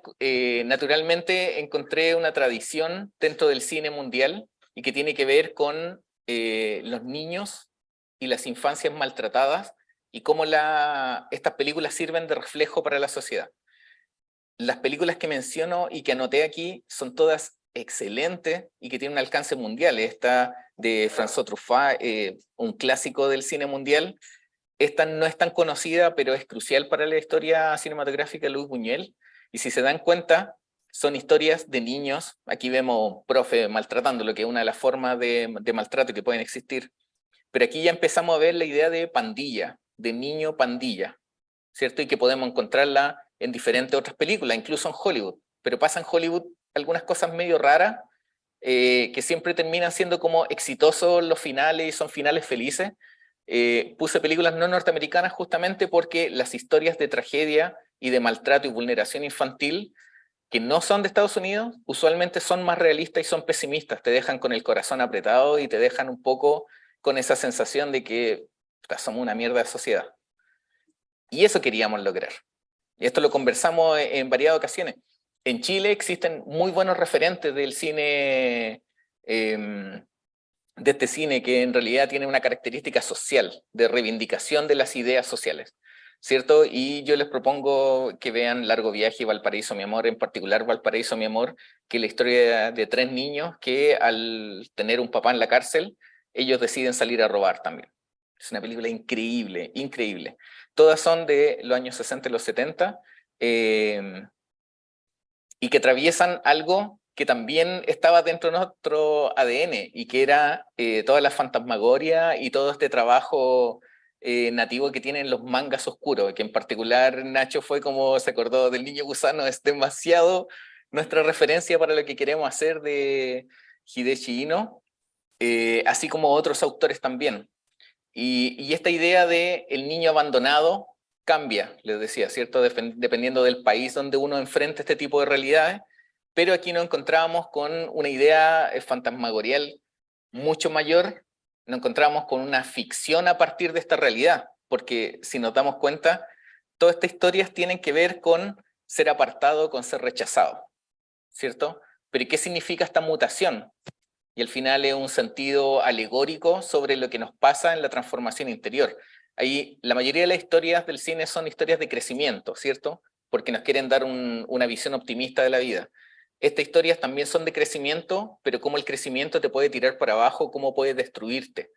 naturalmente encontré una tradición dentro del cine mundial, y que tiene que ver con los niños y las infancias maltratadas, y cómo estas películas sirven de reflejo para la sociedad. Las películas que menciono y que anoté aquí son todas excelentes y que tienen un alcance mundial. Esta de François Truffaut, un clásico del cine mundial. Esta no es tan conocida, pero es crucial para la historia cinematográfica de Luis Buñuel. Y si se dan cuenta, son historias de niños. Aquí vemos un profe maltratando, lo que es una de las formas de maltrato que pueden existir. Pero aquí ya empezamos a ver la idea de pandilla, de niño pandilla, ¿cierto? Y que podemos encontrarla en diferentes otras películas, incluso en Hollywood. Pero pasa en Hollywood algunas cosas medio raras, que siempre terminan siendo como exitosos los finales y son finales felices. Puse películas no norteamericanas justamente porque las historias de tragedia y de maltrato y vulneración infantil que no son de Estados Unidos usualmente son más realistas y son pesimistas, te dejan con el corazón apretado y te dejan un poco con esa sensación de que somos una mierda de sociedad. Y eso queríamos lograr. Y esto lo conversamos en varias ocasiones. En Chile existen muy buenos referentes del cine, de este cine que en realidad tiene una característica social, de reivindicación de las ideas sociales, ¿cierto? Y yo les propongo que vean Largo Viaje y Valparaíso, mi amor, en particular Valparaíso, mi amor, que es la historia de 3 niños que al tener un papá en la cárcel, ellos deciden salir a robar también, Es una película increíble, increíble. Todas son de los años 60 y los 70, y que atraviesan algo que también estaba dentro de nuestro ADN, y que era toda la fantasmagoria y todo este trabajo nativo que tienen los mangas oscuros, que en particular Nacho fue como se acordó del Niño Gusano, es demasiado nuestra referencia para lo que queremos hacer de Hideshi Ino, así como otros autores también. Y esta idea de el niño abandonado cambia, les decía, ¿cierto? Dependiendo del país donde uno enfrenta este tipo de realidades, pero aquí nos encontrábamos con una idea fantasmagorial mucho mayor, nos encontramos con una ficción a partir de esta realidad, porque si nos damos cuenta, todas estas historias tienen que ver con ser apartado, con ser rechazado, ¿cierto? Pero ¿qué significa esta mutación? Y al final es un sentido alegórico sobre lo que nos pasa en la transformación interior. Ahí, la mayoría de las historias del cine son historias de crecimiento, ¿cierto? Porque nos quieren dar una visión optimista de la vida. Estas historias también son de crecimiento, pero cómo el crecimiento te puede tirar para abajo, cómo puede destruirte.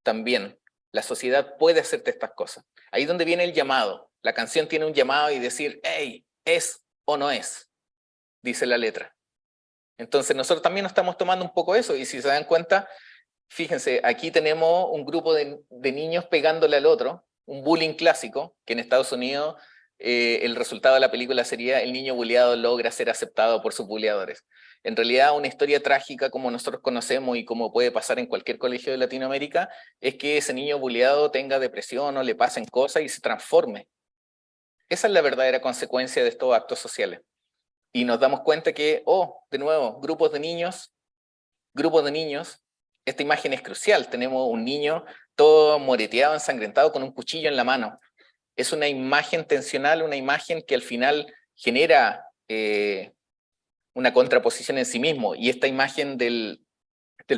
También, la sociedad puede hacerte estas cosas. Ahí es donde viene el llamado. La canción tiene un llamado y decir, hey, ¿es o no es? Dice la letra. Entonces nosotros también nos estamos tomando un poco eso, y si se dan cuenta, fíjense, aquí tenemos un grupo de niños pegándole al otro, un bullying clásico, que en Estados Unidos el resultado de la película sería el niño bulleado logra ser aceptado por sus bulleadores. En realidad una historia trágica como nosotros conocemos y como puede pasar en cualquier colegio de Latinoamérica, es que ese niño bulleado tenga depresión o le pasen cosas y se transforme. Esa es la verdadera consecuencia de estos actos sociales. Y nos damos cuenta que, de nuevo, grupos de niños, esta imagen es crucial. Tenemos un niño todo moreteado, ensangrentado, con un cuchillo en la mano. Es una imagen tensional, una imagen que al final genera una contraposición en sí mismo. Y esta imagen del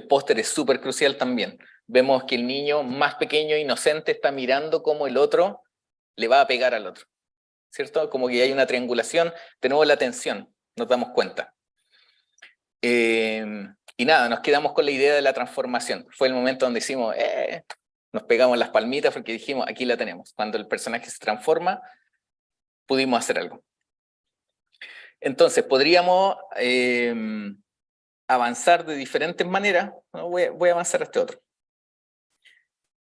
póster es súper crucial también. Vemos que el niño más pequeño, inocente, está mirando cómo el otro le va a pegar al otro, ¿cierto? Como que hay una triangulación, de nuevo la tensión, nos damos cuenta. Y nada, nos quedamos con la idea de la transformación. Fue el momento donde hicimos, nos pegamos las palmitas porque dijimos, aquí la tenemos. Cuando el personaje se transforma, pudimos hacer algo. Entonces, podríamos avanzar de diferentes maneras. ¿No? Voy a avanzar a este otro.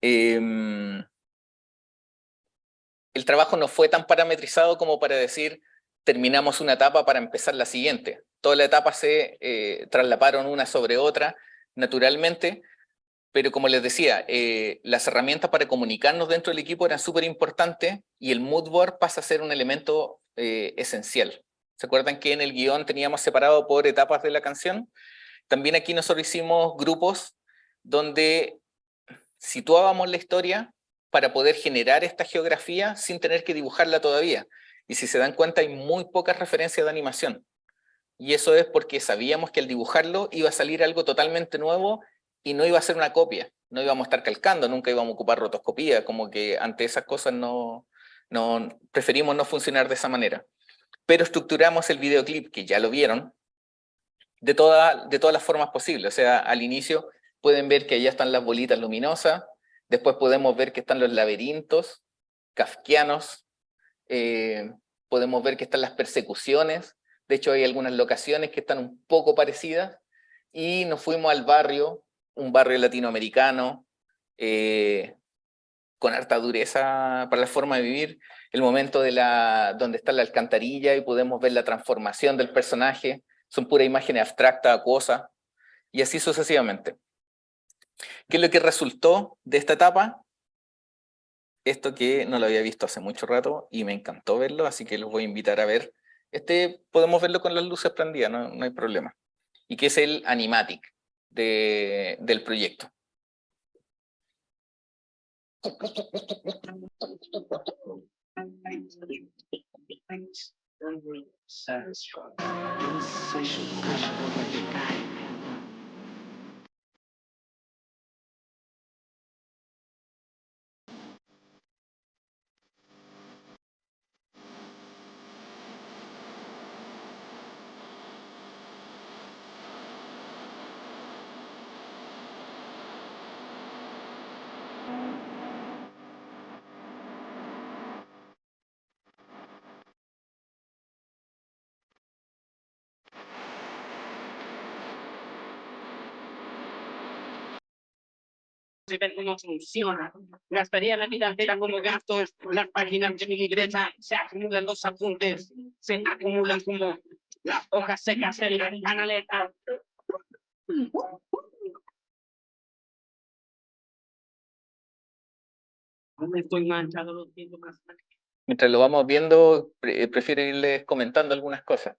El trabajo no fue tan parametrizado como para decir, terminamos una etapa para empezar la siguiente. Todas las etapas se traslaparon una sobre otra naturalmente, pero como les decía, las herramientas para comunicarnos dentro del equipo eran súper importantes, y el mood board pasa a ser un elemento esencial. ¿Se acuerdan que en el guión teníamos separado por etapas de la canción? También aquí nosotros hicimos grupos donde situábamos la historia para poder generar esta geografía sin tener que dibujarla todavía. Y si se dan cuenta, hay muy pocas referencias de animación. Y eso es porque sabíamos que al dibujarlo iba a salir algo totalmente nuevo y no iba a ser una copia. No íbamos a estar calcando, nunca íbamos a ocupar rotoscopía, como que ante esas cosas preferimos no funcionar de esa manera. Pero estructuramos el videoclip, que ya lo vieron, de todas las formas posibles. O sea, al inicio pueden ver que allá están las bolitas luminosas, después podemos ver que están los laberintos kafkianos, podemos ver que están las persecuciones. De hecho, hay algunas locaciones que están un poco parecidas, y nos fuimos al barrio, un barrio latinoamericano, con harta dureza para la forma de vivir, el momento donde está la alcantarilla y podemos ver la transformación del personaje, son puras imágenes abstractas, acuosas, y así sucesivamente. ¿Qué es lo que resultó de esta etapa? Esto que no lo había visto hace mucho rato y me encantó verlo, así que los voy a invitar a ver. Podemos verlo con las luces prendidas, no hay problema. Y que es el animatic del proyecto. y ver cómo funciona. Gastaría la vida entera como gasto las páginas de mi libreta, se acumulan los apuntes, se acumulan como las hojas secas en la canaleta. Me estoy manchando los tiempos más. Mientras lo vamos viendo, prefiero irles comentando algunas cosas.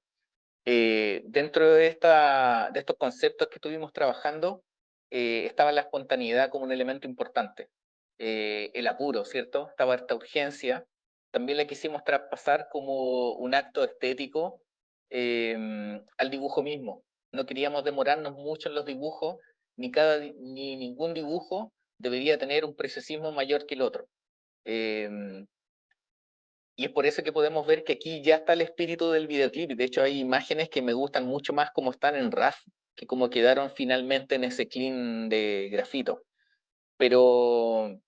Dentro de estos conceptos que estuvimos trabajando, estaba la espontaneidad como un elemento importante. El apuro, ¿cierto? Estaba esta urgencia. También la quisimos traspasar como un acto estético al dibujo mismo. No queríamos demorarnos mucho en los dibujos, ni ningún dibujo debería tener un preciosismo mayor que el otro. Y es por eso que podemos ver que aquí ya está el espíritu del videoclip. De hecho, hay imágenes que me gustan mucho más como están en RAW, que como quedaron finalmente en ese clean de grafito. Pero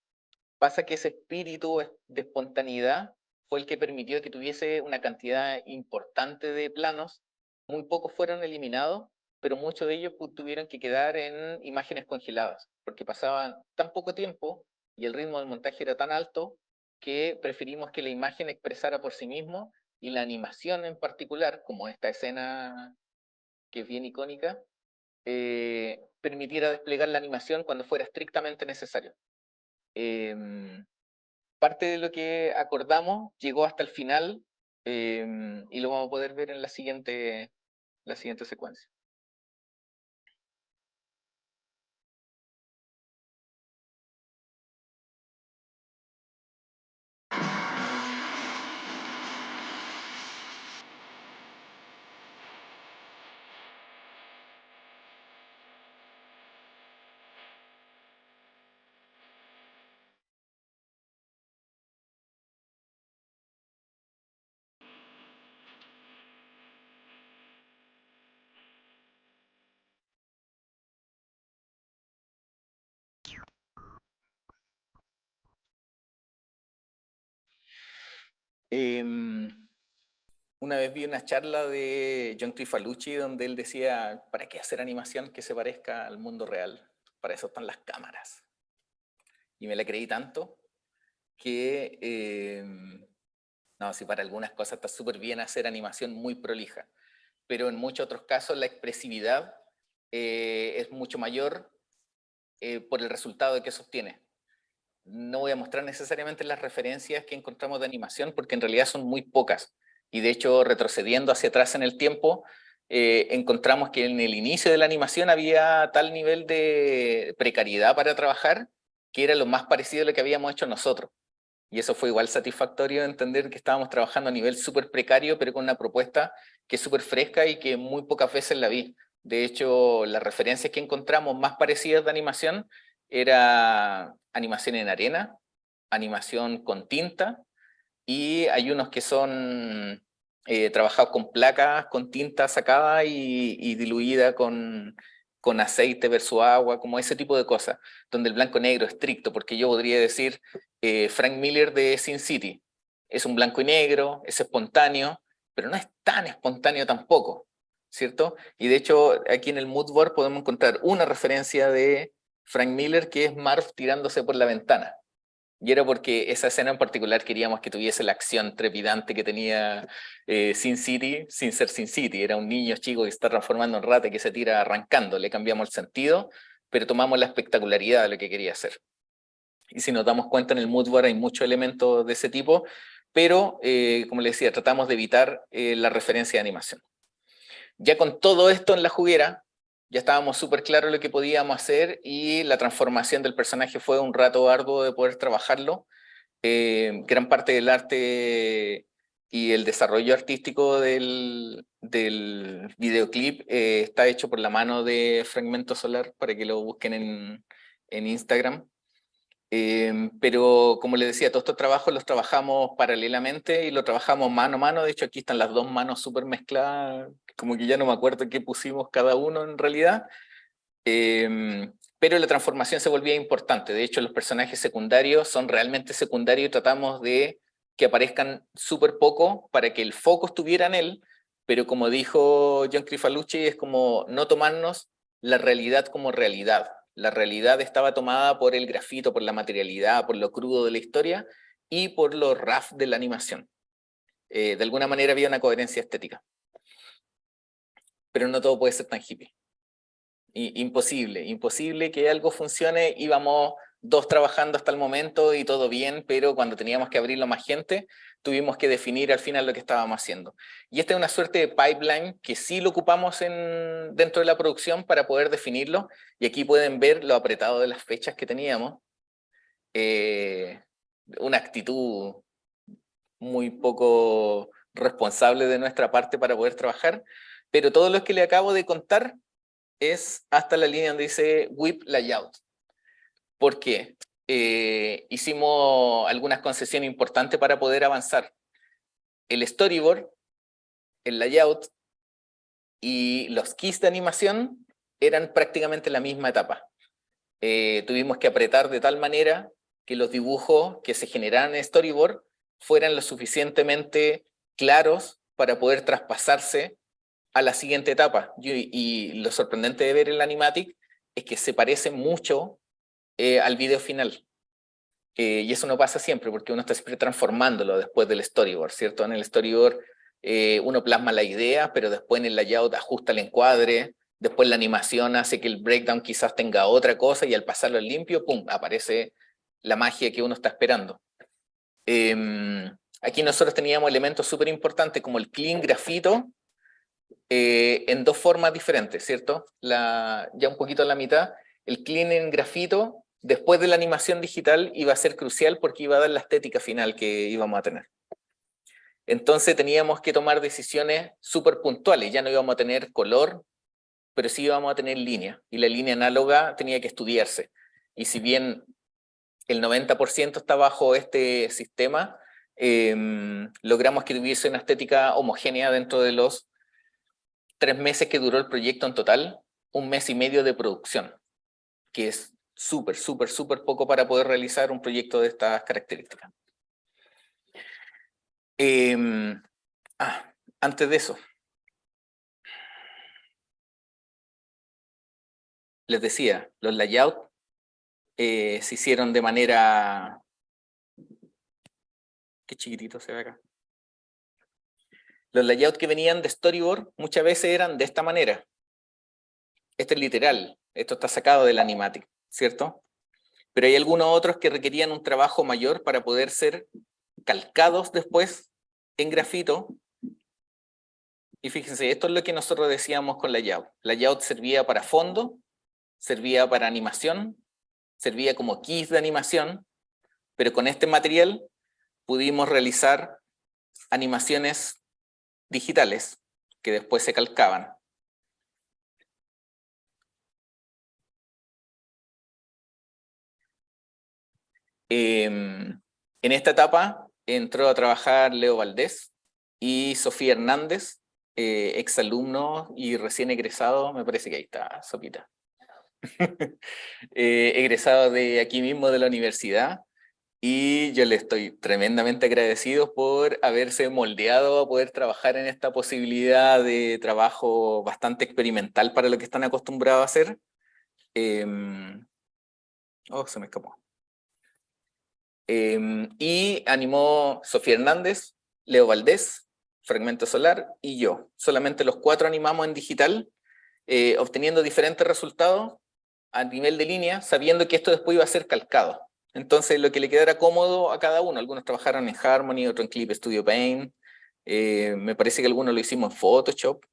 pasa que ese espíritu de espontaneidad fue el que permitió que tuviese una cantidad importante de planos. Muy pocos fueron eliminados, pero muchos de ellos tuvieron que quedar en imágenes congeladas, porque pasaban tan poco tiempo y el ritmo del montaje era tan alto que preferimos que la imagen expresara por sí mismo y la animación en particular, como esta escena que es bien icónica, permitiera desplegar la animación cuando fuera estrictamente necesario. Parte de lo que acordamos llegó hasta el final y lo vamos a poder ver en la siguiente secuencia. Una vez vi una charla de John Trifalucci donde él decía, ¿para qué hacer animación que se parezca al mundo real? Para eso están las cámaras. Y me la creí tanto que, no, si para algunas cosas está súper bien hacer animación muy prolija, pero en muchos otros casos la expresividad es mucho mayor por el resultado que sostiene. No voy a mostrar necesariamente las referencias que encontramos de animación porque en realidad son muy pocas. Y de hecho, retrocediendo hacia atrás en el tiempo, encontramos que en el inicio de la animación había tal nivel de precariedad para trabajar que era lo más parecido a lo que habíamos hecho nosotros. Y eso fue igual satisfactorio entender que estábamos trabajando a nivel súper precario, pero con una propuesta que es súper fresca y que muy pocas veces la vi. De hecho, las referencias que encontramos más parecidas de animación era animación en arena, animación con tinta, y hay unos que son trabajados con placas, con tinta sacada y diluida con aceite versus agua, como ese tipo de cosas, donde el blanco-negro es estricto, porque yo podría decir Frank Miller de Sin City, es un blanco y negro, es espontáneo, pero no es tan espontáneo tampoco, ¿cierto? Y de hecho aquí en el mood board podemos encontrar una referencia de Frank Miller que es Marv tirándose por la ventana. Y era porque esa escena en particular queríamos que tuviese la acción trepidante que tenía Sin City, sin ser Sin City. Era un niño chico que se está transformando en rata y que se tira arrancando. Le cambiamos el sentido, pero tomamos la espectacularidad de lo que quería hacer. Y si nos damos cuenta, en el mood board hay muchos elementos de ese tipo, pero, como les decía, tratamos de evitar la referencia de animación. Ya con todo esto en la juguera, ya estábamos súper claros lo que podíamos hacer y la transformación del personaje fue un rato arduo de poder trabajarlo. Gran parte del arte y el desarrollo artístico del videoclip está hecho por la mano de Fragmento Solar, para que lo busquen en Instagram. Pero como les decía, todos estos trabajos los trabajamos paralelamente y lo trabajamos mano a mano. De hecho, aquí están las dos manos súper mezcladas, como que ya no me acuerdo qué pusimos cada uno en realidad. Pero la transformación se volvía importante. De hecho, los personajes secundarios son realmente secundarios y tratamos de que aparezcan súper poco para que el foco estuviera en él, pero como dijo John Crifalucci, es como no tomarnos la realidad como realidad, La realidad estaba tomada por el grafito, por la materialidad, por lo crudo de la historia y por lo rough de la animación. De alguna manera había una coherencia estética. Pero no todo puede ser tan hippie. Imposible que algo funcione. Íbamos 2 trabajando hasta el momento y todo bien, pero cuando teníamos que abrirlo a más gente, tuvimos que definir al final lo que estábamos haciendo. Y esta es una suerte de pipeline que sí lo ocupamos dentro de la producción para poder definirlo, y aquí pueden ver lo apretado de las fechas que teníamos. Una actitud muy poco responsable de nuestra parte para poder trabajar, pero todo lo que le acabo de contar es hasta la línea donde dice WIP Layout. ¿Por qué? Hicimos algunas concesiones importantes para poder avanzar. El storyboard, el layout y los keys de animación eran prácticamente la misma etapa. Tuvimos que apretar de tal manera que los dibujos que se generaran en storyboard fueran lo suficientemente claros para poder traspasarse a la siguiente etapa. Y lo sorprendente de ver el animatic es que se parece mucho al video final. Y eso no pasa siempre, porque uno está siempre transformándolo después del storyboard, ¿cierto? En el storyboard uno plasma la idea, pero después en el layout ajusta el encuadre, después la animación hace que el breakdown quizás tenga otra cosa, y al pasarlo al limpio, ¡pum!, aparece la magia que uno está esperando. Aquí nosotros teníamos elementos súper importantes como el clean grafito, en 2 formas diferentes, ¿cierto? Ya un poquito a la mitad, el clean en grafito, después de la animación digital, iba a ser crucial porque iba a dar la estética final que íbamos a tener. Entonces teníamos que tomar decisiones súper puntuales, ya no íbamos a tener color, pero sí íbamos a tener línea, y la línea análoga tenía que estudiarse. Y si bien el 90% está bajo este sistema, logramos que tuviese una estética homogénea dentro de los 3 meses que duró el proyecto en total, 1 mes y medio de producción, que es súper poco para poder realizar un proyecto de estas características. Antes de eso, les decía, los layouts se hicieron de manera... Qué chiquitito se ve acá. Los layouts que venían de storyboard muchas veces eran de esta manera. Este es literal, esto está sacado del animatic, ¿cierto? Pero hay algunos otros que requerían un trabajo mayor para poder ser calcados después en grafito. Y fíjense, esto es lo que nosotros decíamos con layout. Layout servía para fondo, servía para animación, servía como keys de animación, pero con este material pudimos realizar animaciones digitales que después se calcaban. En esta etapa entró a trabajar Leo Valdés y Sofía Hernández, exalumno y recién egresado, me parece que ahí está, Sopita. Egresado de aquí mismo de la universidad, y yo le estoy tremendamente agradecido por haberse moldeado a poder trabajar en esta posibilidad de trabajo bastante experimental para lo que están acostumbrados a hacer. Se me escapó. Y animó Sofía Hernández, Leo Valdés, Fragmento Solar y yo. Solamente los 4 animamos en digital, obteniendo diferentes resultados a nivel de línea, sabiendo que esto después iba a ser calcado. Entonces lo que le quedara cómodo a cada uno. Algunos trabajaron en Harmony, otros en Clip Studio Paint, me parece que algunos lo hicimos en Photoshop.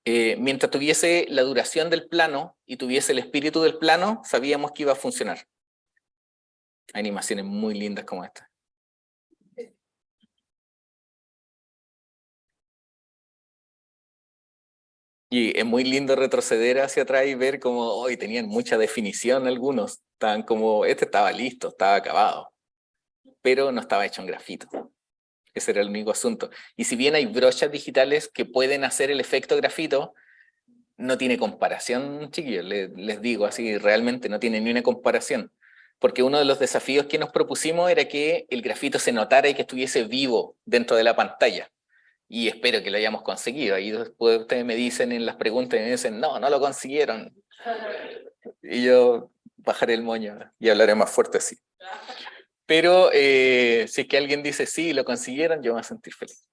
Mientras tuviese la duración del plano y tuviese el espíritu del plano, sabíamos que iba a funcionar. Hay animaciones muy lindas como esta. Y es muy lindo retroceder hacia atrás y ver cómo hoy tenían mucha definición algunos. Estaban como, este estaba listo, estaba acabado. Pero no estaba hecho en grafito. Ese era el único asunto. Y si bien hay brochas digitales que pueden hacer el efecto grafito, no tiene comparación, chiquillos. Les digo así, realmente no tiene ni una comparación. Porque uno de los desafíos que nos propusimos era que el grafito se notara y que estuviese vivo dentro de la pantalla. Y espero que lo hayamos conseguido. Ahí después ustedes me dicen en las preguntas y me dicen, no lo consiguieron. Y yo bajaré el moño y hablaré más fuerte así. Pero si es que alguien dice sí, lo consiguieron, yo me voy a sentir feliz.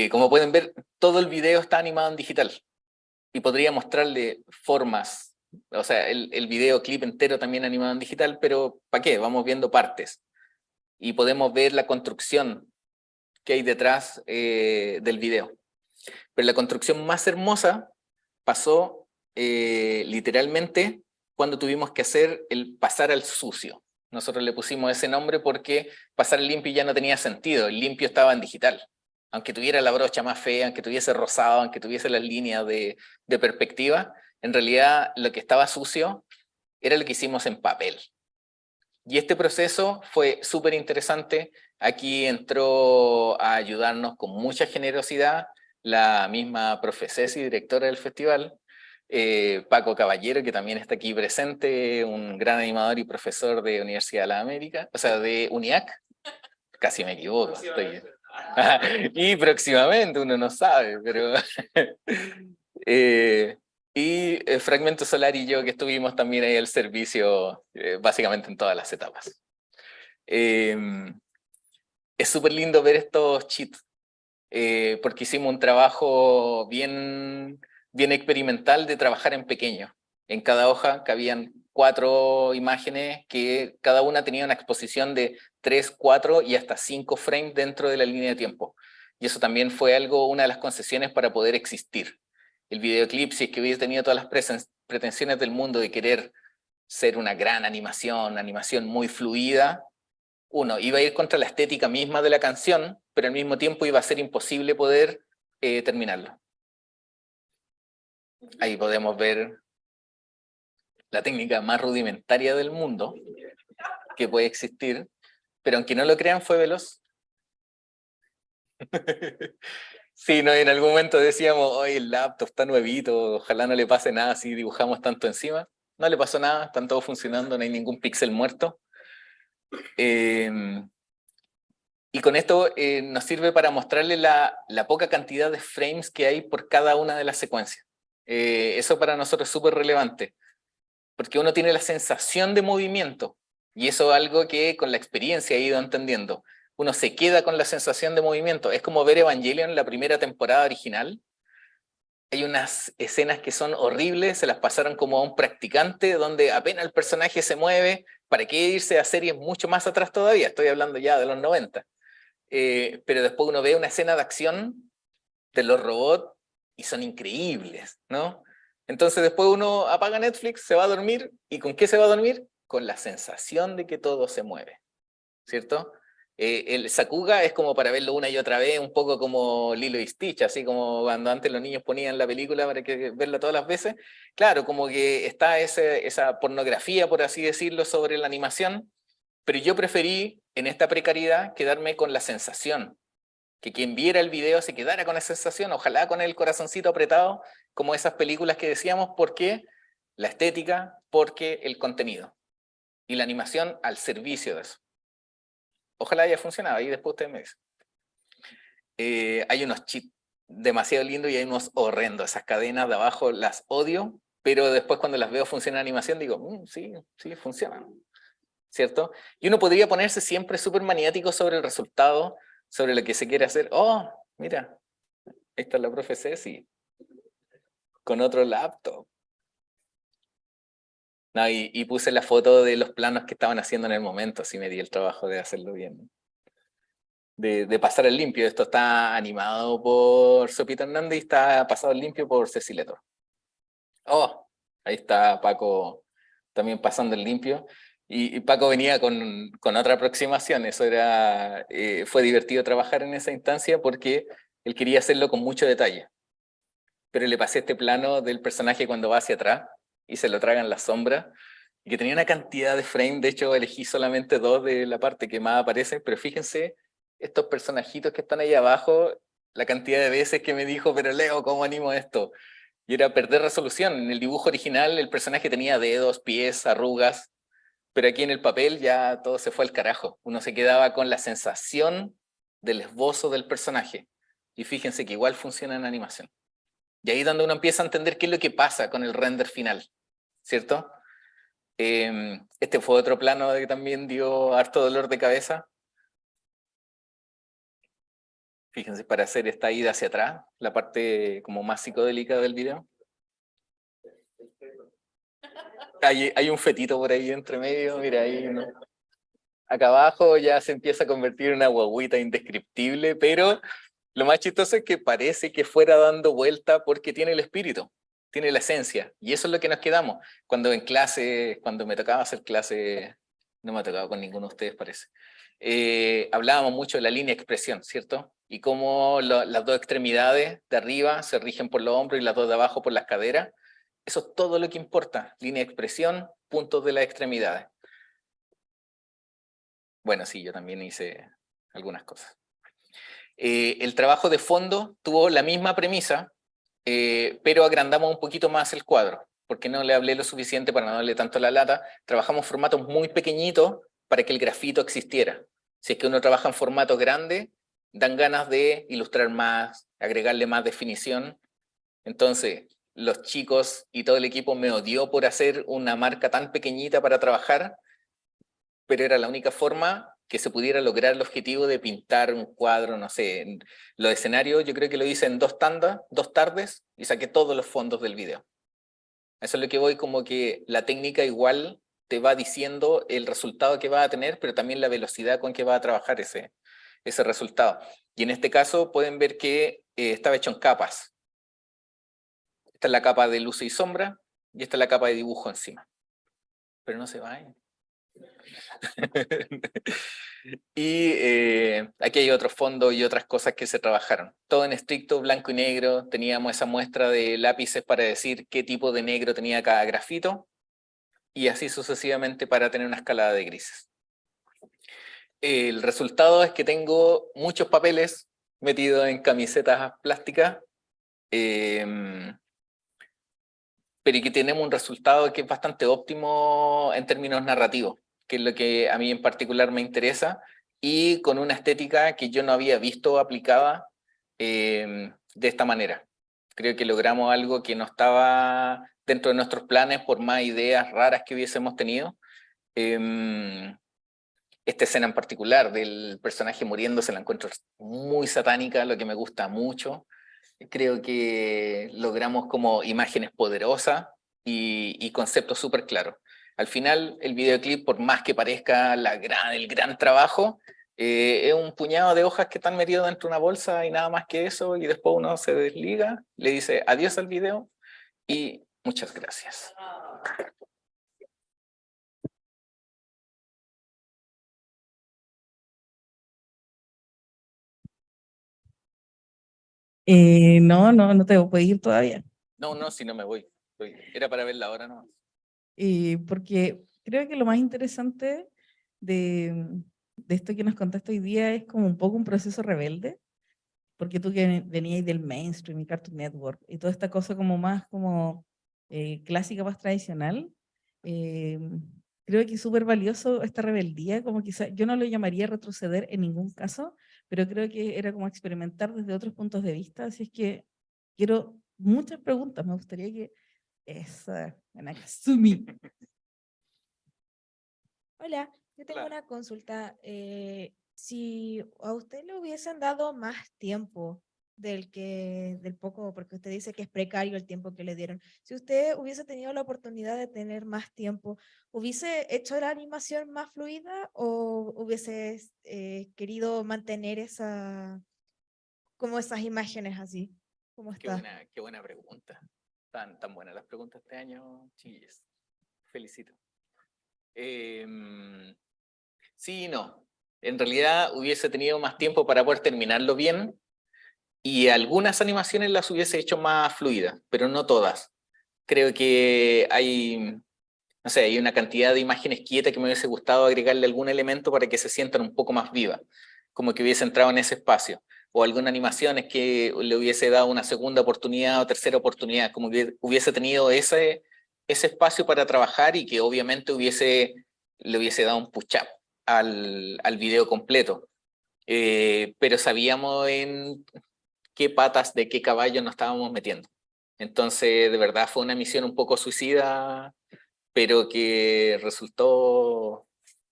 Como pueden ver, todo el video está animado en digital. Y podría mostrarle formas, o sea, el videoclip entero también animado en digital, pero ¿para qué? Vamos viendo partes. Y podemos ver la construcción que hay detrás del video. Pero la construcción más hermosa pasó literalmente cuando tuvimos que hacer el pasar al sucio. Nosotros le pusimos ese nombre porque pasar al limpio ya no tenía sentido, el limpio estaba en digital. Aunque tuviera la brocha más fea, aunque tuviese rosado, aunque tuviese las líneas de perspectiva, en realidad lo que estaba sucio era lo que hicimos en papel. Y este proceso fue súper interesante. Aquí entró a ayudarnos con mucha generosidad la misma profesora y directora del festival, Paco Caballero, que también está aquí presente, un gran animador y profesor de Universidad de la América, o sea, de UNIAC. Casi me equivoco. Y próximamente, uno no sabe, pero... Fragmento Solar y yo que estuvimos también ahí al servicio, básicamente en todas las etapas. Es súper lindo ver estos cheats, porque hicimos un trabajo bien experimental de trabajar en pequeño. En cada hoja cabían 4 imágenes que cada una tenía una exposición de 3, 4 y hasta 5 frames dentro de la línea de tiempo. Y eso también fue una de las concesiones para poder existir. El videoclip, si es que hubiese tenido todas las pretensiones del mundo de querer ser una gran animación muy fluida, uno, iba a ir contra la estética misma de la canción, pero al mismo tiempo iba a ser imposible poder terminarlo. Ahí podemos ver la técnica más rudimentaria del mundo que puede existir, pero aunque no lo crean, fue veloz. Sí, no, en algún momento decíamos, hoy el laptop está nuevito, ojalá no le pase nada si dibujamos tanto encima. No le pasó nada, están todos funcionando, no hay ningún píxel muerto. Y con esto nos sirve para mostrarle la poca cantidad de frames que hay por cada una de las secuencias. Eso para nosotros es súper relevante, porque uno tiene la sensación de movimiento, y eso es algo que con la experiencia he ido entendiendo. Uno se queda con la sensación de movimiento. Es como ver Evangelion, la primera temporada original. Hay unas escenas que son horribles, se las pasaron como a un practicante, donde apenas el personaje se mueve, ¿para qué irse a series mucho más atrás todavía? Estoy hablando ya de los 90. Pero después uno ve una escena de acción de los robots y son increíbles, ¿no? Entonces después uno apaga Netflix, se va a dormir, ¿y con qué se va a dormir? Con la sensación de que todo se mueve, ¿cierto? El Sakuga es como para verlo una y otra vez, un poco como Lilo y Stitch, así como cuando antes los niños ponían la película para verla todas las veces. Claro, como que está esa pornografía, por así decirlo, sobre la animación, pero yo preferí, en esta precariedad, quedarme con la sensación, que quien viera el video se quedara con esa sensación, ojalá con el corazoncito apretado, como esas películas que decíamos, porque la estética, porque el contenido, y la animación al servicio de eso. Ojalá haya funcionado, y después ustedes me dicen. Hay unos chips demasiado lindos y hay unos horrendos, esas cadenas de abajo las odio, pero después cuando las veo funcionar en animación digo, sí, funcionan, ¿cierto? Y uno podría ponerse siempre súper maniático sobre el resultado, sobre lo que se quiere hacer. Oh, mira, ahí está la profe Ceci, con otro laptop. No, y puse la foto de los planos que estaban haciendo en el momento, así me di el trabajo de hacerlo bien. De pasar el limpio. Esto está animado por Sopito Hernández y está pasado el limpio por Cecilia Toro. Oh, ahí está Paco también pasando el limpio. Y Paco venía con otra aproximación. Eso era, fue divertido trabajar en esa instancia porque él quería hacerlo con mucho detalle. Pero le pasé este plano del personaje cuando va hacia atrás y se lo tragan las sombras, y que tenía una cantidad de frames. De hecho, elegí solamente 2 de la parte que más aparecen, pero fíjense, estos personajitos que están ahí abajo, la cantidad de veces que me dijo, pero Leo, ¿cómo animo esto? Y era perder resolución. En el dibujo original el personaje tenía dedos, pies, arrugas, pero aquí en el papel ya todo se fue al carajo. Uno se quedaba con la sensación del esbozo del personaje. Y fíjense que igual funciona en animación. Y ahí es donde uno empieza a entender qué es lo que pasa con el render final, ¿cierto? Este fue otro plano que también dio harto dolor de cabeza. Fíjense, para hacer esta ida hacia atrás, la parte como más psicodélica del video. Hay un fetito por ahí entre medio, mira ahí, ¿no? Acá abajo ya se empieza a convertir en una guagüita indescriptible, pero lo más chistoso es que parece que fuera dando vuelta porque tiene el espíritu, tiene la esencia, y eso es lo que nos quedamos. Cuando en clase, cuando me tocaba hacer clase, no me ha tocado con ninguno de ustedes parece, hablábamos mucho de la línea de expresión, ¿cierto? Y cómo las dos extremidades de arriba se rigen por los hombros y las dos de abajo por las caderas. Eso es todo lo que importa, línea de expresión, puntos de las extremidades. Bueno, sí, yo también hice algunas cosas. El trabajo de fondo tuvo la misma premisa, pero agrandamos un poquito más el cuadro, porque no le hablé lo suficiente para no darle tanto la lata. Trabajamos formatos muy pequeñitos para que el grafito existiera. Si es que uno trabaja en formato grande, dan ganas de ilustrar más, agregarle más definición. Entonces, los chicos y todo el equipo me odió por hacer una marca tan pequeñita para trabajar, pero era la única forma que se pudiera lograr el objetivo de pintar un cuadro, no sé, los escenarios yo creo que lo hice en 2 tandas, 2 tardes, y saqué todos los fondos del video. Eso es lo que voy, como que la técnica igual te va diciendo el resultado que va a tener, pero también la velocidad con que va a trabajar ese resultado. Y en este caso pueden ver que estaba hecho en capas. Esta es la capa de luz y sombra, y esta es la capa de dibujo encima. Pero no se vayan. Y aquí hay otros fondos y otras cosas que se trabajaron. Todo en estricto blanco y negro. Teníamos esa muestra de lápices para decir qué tipo de negro tenía cada grafito. Y así sucesivamente para tener una escalada de grises. El resultado es que tengo muchos papeles metidos en camisetas plásticas. Pero que tenemos un resultado que es bastante óptimo en términos narrativos, que es lo que a mí en particular me interesa, y con una estética que yo no había visto aplicada de esta manera. Creo que logramos algo que no estaba dentro de nuestros planes por más ideas raras que hubiésemos tenido. Esta escena en particular del personaje muriéndose la encuentro muy satánica, lo que me gusta mucho. Creo que logramos como imágenes poderosas y conceptos súper claros. Al final, el videoclip, por más que parezca el gran trabajo, es un puñado de hojas que están metidas dentro de una bolsa y nada más que eso, y después uno se desliga, le dice adiós al video y muchas gracias. No te puedes ir todavía. No, si no me voy. Era para verla ahora nomás. Porque creo que lo más interesante de esto que nos contaste hoy día es como un poco un proceso rebelde, porque tú que venías del mainstream y Cartoon Network y toda esta cosa como más como clásica, más tradicional, eh, creo que es súper valioso esta rebeldía, como quizá, yo no lo llamaría retroceder en ningún caso, pero creo que era como experimentar desde otros puntos de vista, así es que quiero muchas preguntas, me gustaría que esa, Nakasumi. Hola, yo tengo Claro. una consulta. Si a usted le hubiesen dado más tiempo del poco, porque usted dice que es precario el tiempo que le dieron, si usted hubiese tenido la oportunidad de tener más tiempo, ¿hubiese hecho la animación más fluida o hubiese querido mantener como esas imágenes así? ¿Cómo está? Qué buena pregunta. Tan buenas las preguntas este año, chiquillos. Felicito. Sí y no. En realidad hubiese tenido más tiempo para poder terminarlo bien y algunas animaciones las hubiese hecho más fluidas, pero no todas. Creo que no sé, hay una cantidad de imágenes quietas que me hubiese gustado agregarle algún elemento para que se sientan un poco más vivas, como que hubiese entrado en ese espacio. O alguna animación es que le hubiese dado una segunda oportunidad o tercera oportunidad, como que hubiese tenido ese espacio para trabajar y que obviamente le hubiese dado un push-up al video completo. Pero sabíamos en qué patas de qué caballo nos estábamos metiendo. Entonces, de verdad fue una misión un poco suicida, pero que resultó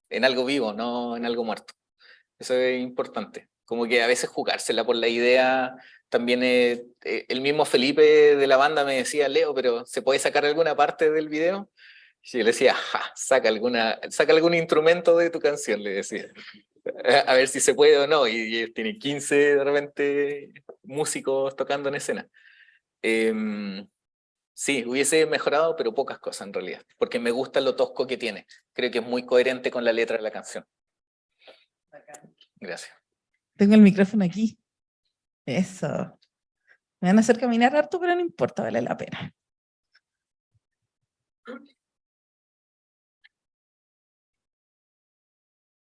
en algo vivo, no en algo muerto. Eso es importante. Como que a veces jugársela por la idea, también el mismo Felipe de la banda me decía, Leo, pero ¿se puede sacar alguna parte del video? Y yo le decía, ja, saca algún instrumento de tu canción, le decía. A ver si se puede o no. Y tiene 15 de repente músicos tocando en escena. Sí, hubiese mejorado, pero pocas cosas en realidad, porque me gusta lo tosco que tiene. Creo que es muy coherente con la letra de la canción. Gracias. Tengo el micrófono aquí. Eso. Me van a hacer caminar harto, pero no importa, vale la pena.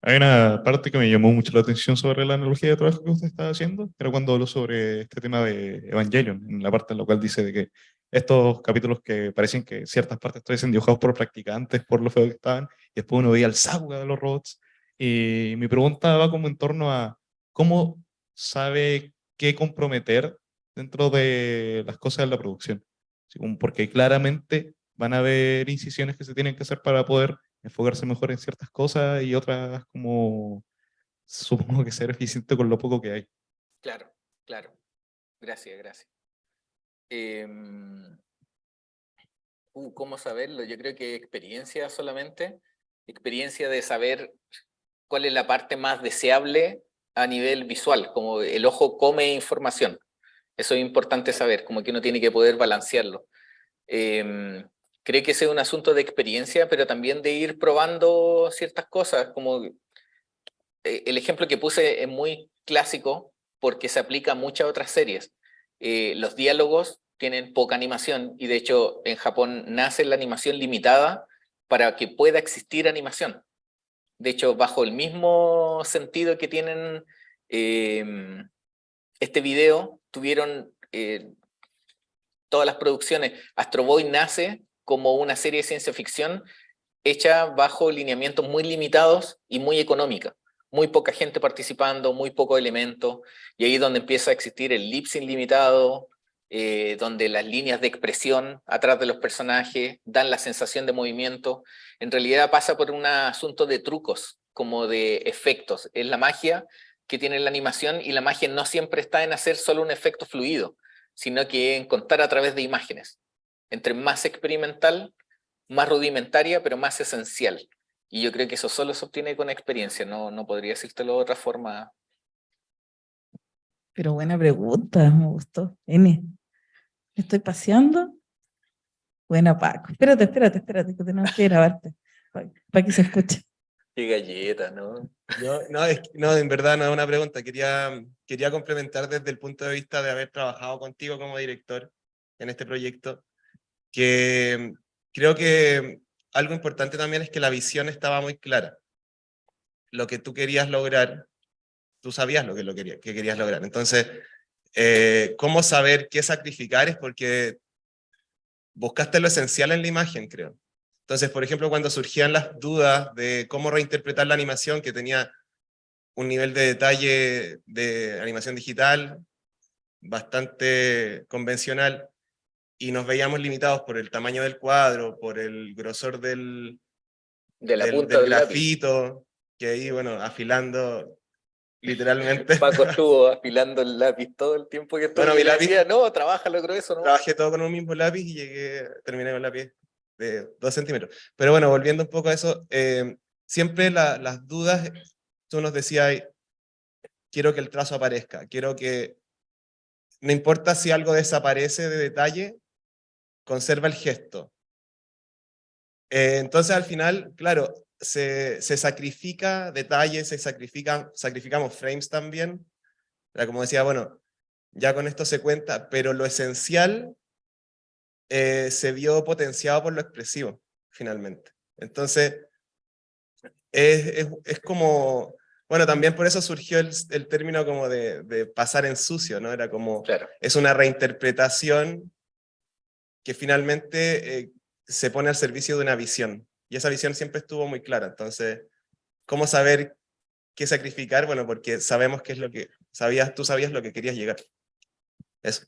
Hay una parte que me llamó mucho la atención sobre la analogía de trabajo que usted estaba haciendo, era cuando habló sobre este tema de Evangelion, en la parte en la cual dice de que estos capítulos que parecen que ciertas partes estaban dibujados por practicantes, por lo feo que estaban, y después uno veía el Sakuga de los robots, y mi pregunta va como en torno a cómo sabe qué comprometer dentro de las cosas de la producción. Así como porque claramente van a haber incisiones que se tienen que hacer para poder enfocarse mejor en ciertas cosas y otras como supongo que ser eficiente con lo poco que hay. Claro, claro. Gracias. ¿Cómo saberlo? Yo creo que experiencia solamente, experiencia de saber cuál es la parte más deseable a nivel visual, como el ojo come información. Eso es importante saber, como que uno tiene que poder balancearlo. Creo que ese es un asunto de experiencia, pero también de ir probando ciertas cosas, como el ejemplo que puse es muy clásico porque se aplica a muchas otras series. Los diálogos tienen poca animación y de hecho en Japón nace la animación limitada para que pueda existir animación. De hecho, bajo el mismo sentido que tienen este video, tuvieron todas las producciones. Astro Boy nace como una serie de ciencia ficción hecha bajo lineamientos muy limitados y muy económica. Muy poca gente participando, muy pocos elementos, y ahí es donde empieza a existir el lip sync limitado, donde las líneas de expresión atrás de los personajes dan la sensación de movimiento. En realidad pasa por un asunto de trucos, como de efectos. Es la magia que tiene la animación, y la magia no siempre está en hacer solo un efecto fluido, sino que en contar a través de imágenes. Entre más experimental, más rudimentaria, pero más esencial. Y yo creo que eso solo se obtiene con experiencia, no podría decírtelo de otra forma. Pero buena pregunta, me gustó. N, estoy paseando. Buena, Paco. Espérate, que tenemos que grabarte para que se escuche. Qué galleta, ¿no? No, en verdad no es una pregunta. Quería complementar desde el punto de vista de haber trabajado contigo como director en este proyecto, que creo que algo importante también es que la visión estaba muy clara. Lo que tú querías lograr, tú sabías que querías lograr. Entonces, ¿cómo saber qué sacrificar? Es porque buscaste lo esencial en la imagen, creo. Entonces, por ejemplo, cuando surgían las dudas de cómo reinterpretar la animación, que tenía un nivel de detalle de animación digital bastante convencional, y nos veíamos limitados por el tamaño del cuadro, por el grosor De la punta del del lápiz. grafito, que ahí, bueno, afilando literalmente. Paco estuvo afilando el lápiz todo el tiempo que estuvo. Bueno, Y mi le lápiz- decía, no, trabaja lo grueso, ¿no? Trabajé todo con un mismo lápiz y terminé con un lápiz de 2 centímetros. Pero bueno, volviendo un poco a eso, siempre las dudas, tú nos decías, quiero que el trazo aparezca, quiero que, no importa si algo desaparece de detalle, conserva el gesto. Entonces al final, claro, se sacrifica detalles, sacrificamos frames también. Era como decía, bueno, ya con esto se cuenta, pero lo esencial se vio potenciado por lo expresivo, finalmente. Entonces, es como, bueno, también por eso surgió el término como de pasar en sucio, ¿no? Era como, Claro. es una reinterpretación que finalmente se pone al servicio de una visión. Y esa visión siempre estuvo muy clara. Entonces, ¿cómo saber qué sacrificar? Bueno, porque sabemos qué es lo que tú sabías lo que querías llegar. Eso.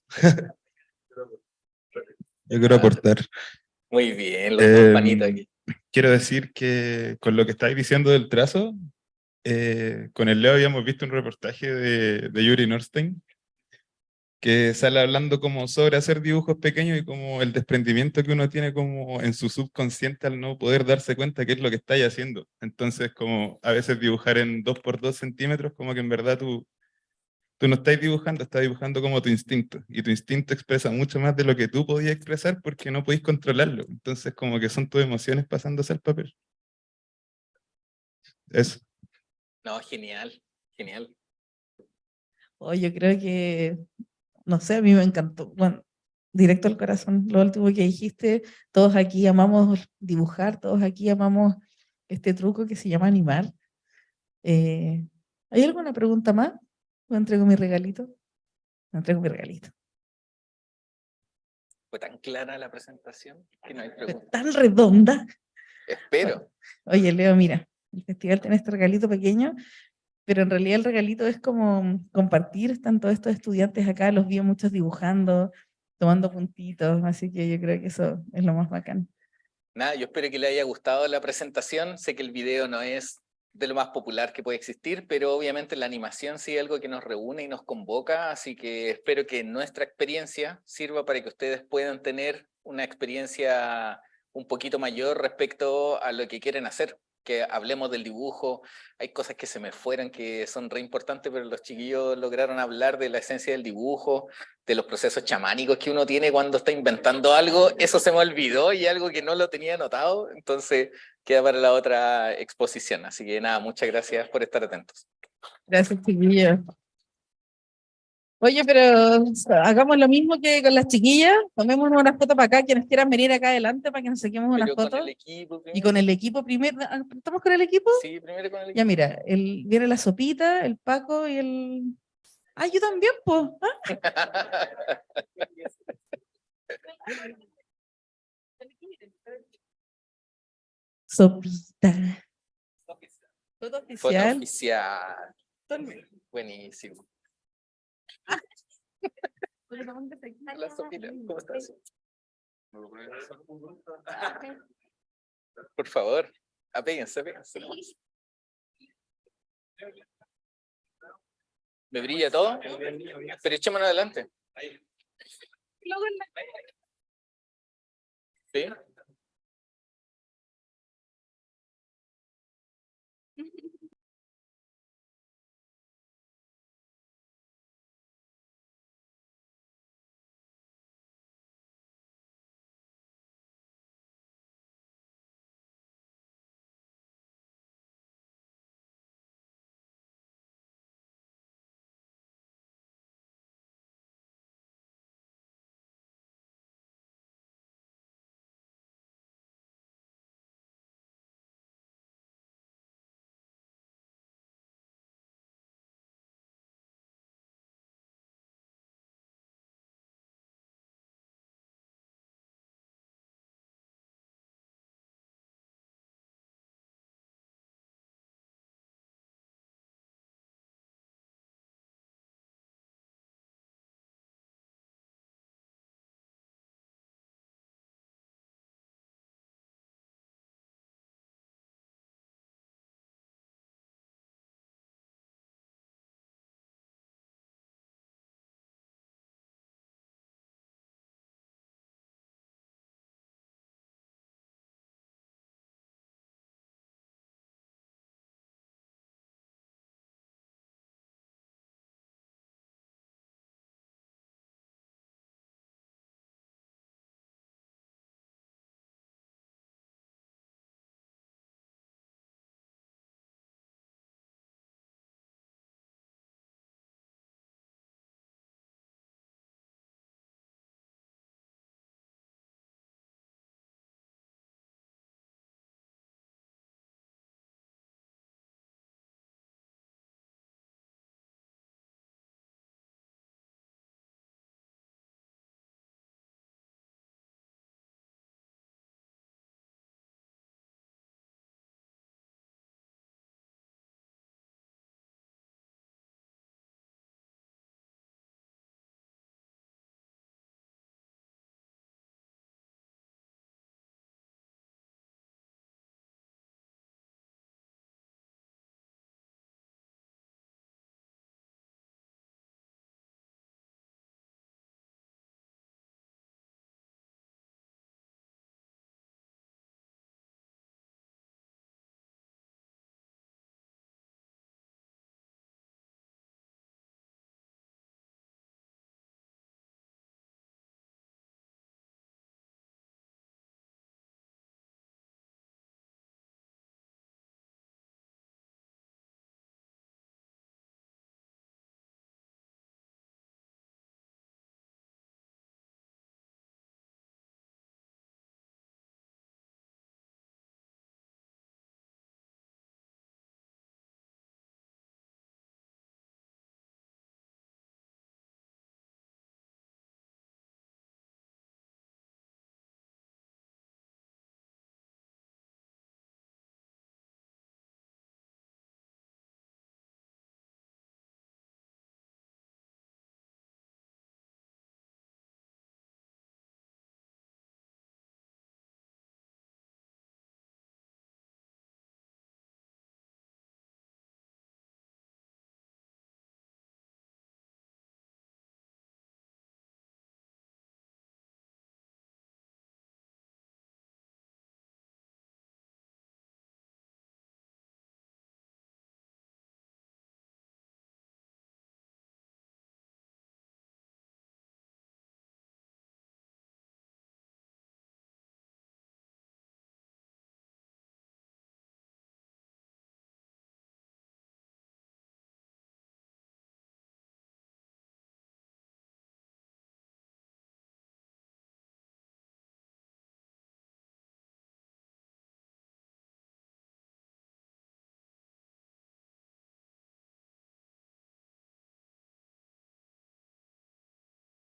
Yo quiero aportar. Muy bien, los dos panitos aquí. Quiero decir que con lo que estáis diciendo del trazo, con el Leo habíamos visto un reportaje de Yuri Norstein que sale hablando como sobre hacer dibujos pequeños y como el desprendimiento que uno tiene como en su subconsciente al no poder darse cuenta qué es lo que estáis haciendo. Entonces, como a veces dibujar en 2 por 2 centímetros, como que en verdad tú no estás dibujando, estás dibujando como tu instinto. Y tu instinto expresa mucho más de lo que tú podías expresar porque no podéis controlarlo. Entonces, como que son tus emociones pasándose al papel. Eso. No, genial, genial. Yo creo que, no sé, a mí me encantó. Bueno, directo al corazón, lo último que dijiste, todos aquí amamos dibujar, todos aquí amamos este truco que se llama animar. ¿Hay alguna pregunta más? ¿Me entrego mi regalito? Me entrego mi regalito. Fue tan clara la presentación que no hay Fue preguntas. tan redonda. Espero. Oye, Leo, mira, el festival tiene este regalito pequeño, pero en realidad el regalito es como compartir, están todos estos estudiantes acá, los vi a muchos dibujando, tomando puntitos, así que yo creo que eso es lo más bacán. Nada, yo espero que le haya gustado la presentación. Sé que el video no es de lo más popular que puede existir, pero obviamente la animación sí es algo que nos reúne y nos convoca, así que espero que nuestra experiencia sirva para que ustedes puedan tener una experiencia un poquito mayor respecto a lo que quieren hacer, que hablemos del dibujo. Hay cosas que se me fueran que son re importantes, pero los chiquillos lograron hablar de la esencia del dibujo, de los procesos chamánicos que uno tiene cuando está inventando algo. Eso se me olvidó y algo que no lo tenía anotado, entonces queda para la otra exposición. Así que nada, muchas gracias por estar atentos. Gracias, chiquillos. Oye, pero hagamos lo mismo que con las chiquillas, tomémonos una foto para acá, quienes quieran venir acá adelante para que nos saquemos una Pero con foto. el equipo Y primero. con el equipo primero, ¿estamos con el equipo? Sí, primero con el equipo. Ya mira, viene la Sopita, el Paco y el... Ah, yo también, pues. Sopita. Foto Foto oficial. oficial. Buenísimo. Hola, Sofía, ¿cómo estás? Por favor, apéguense, apéguense. ¿Me brilla todo? Pero echémonos adelante. ¿Sí?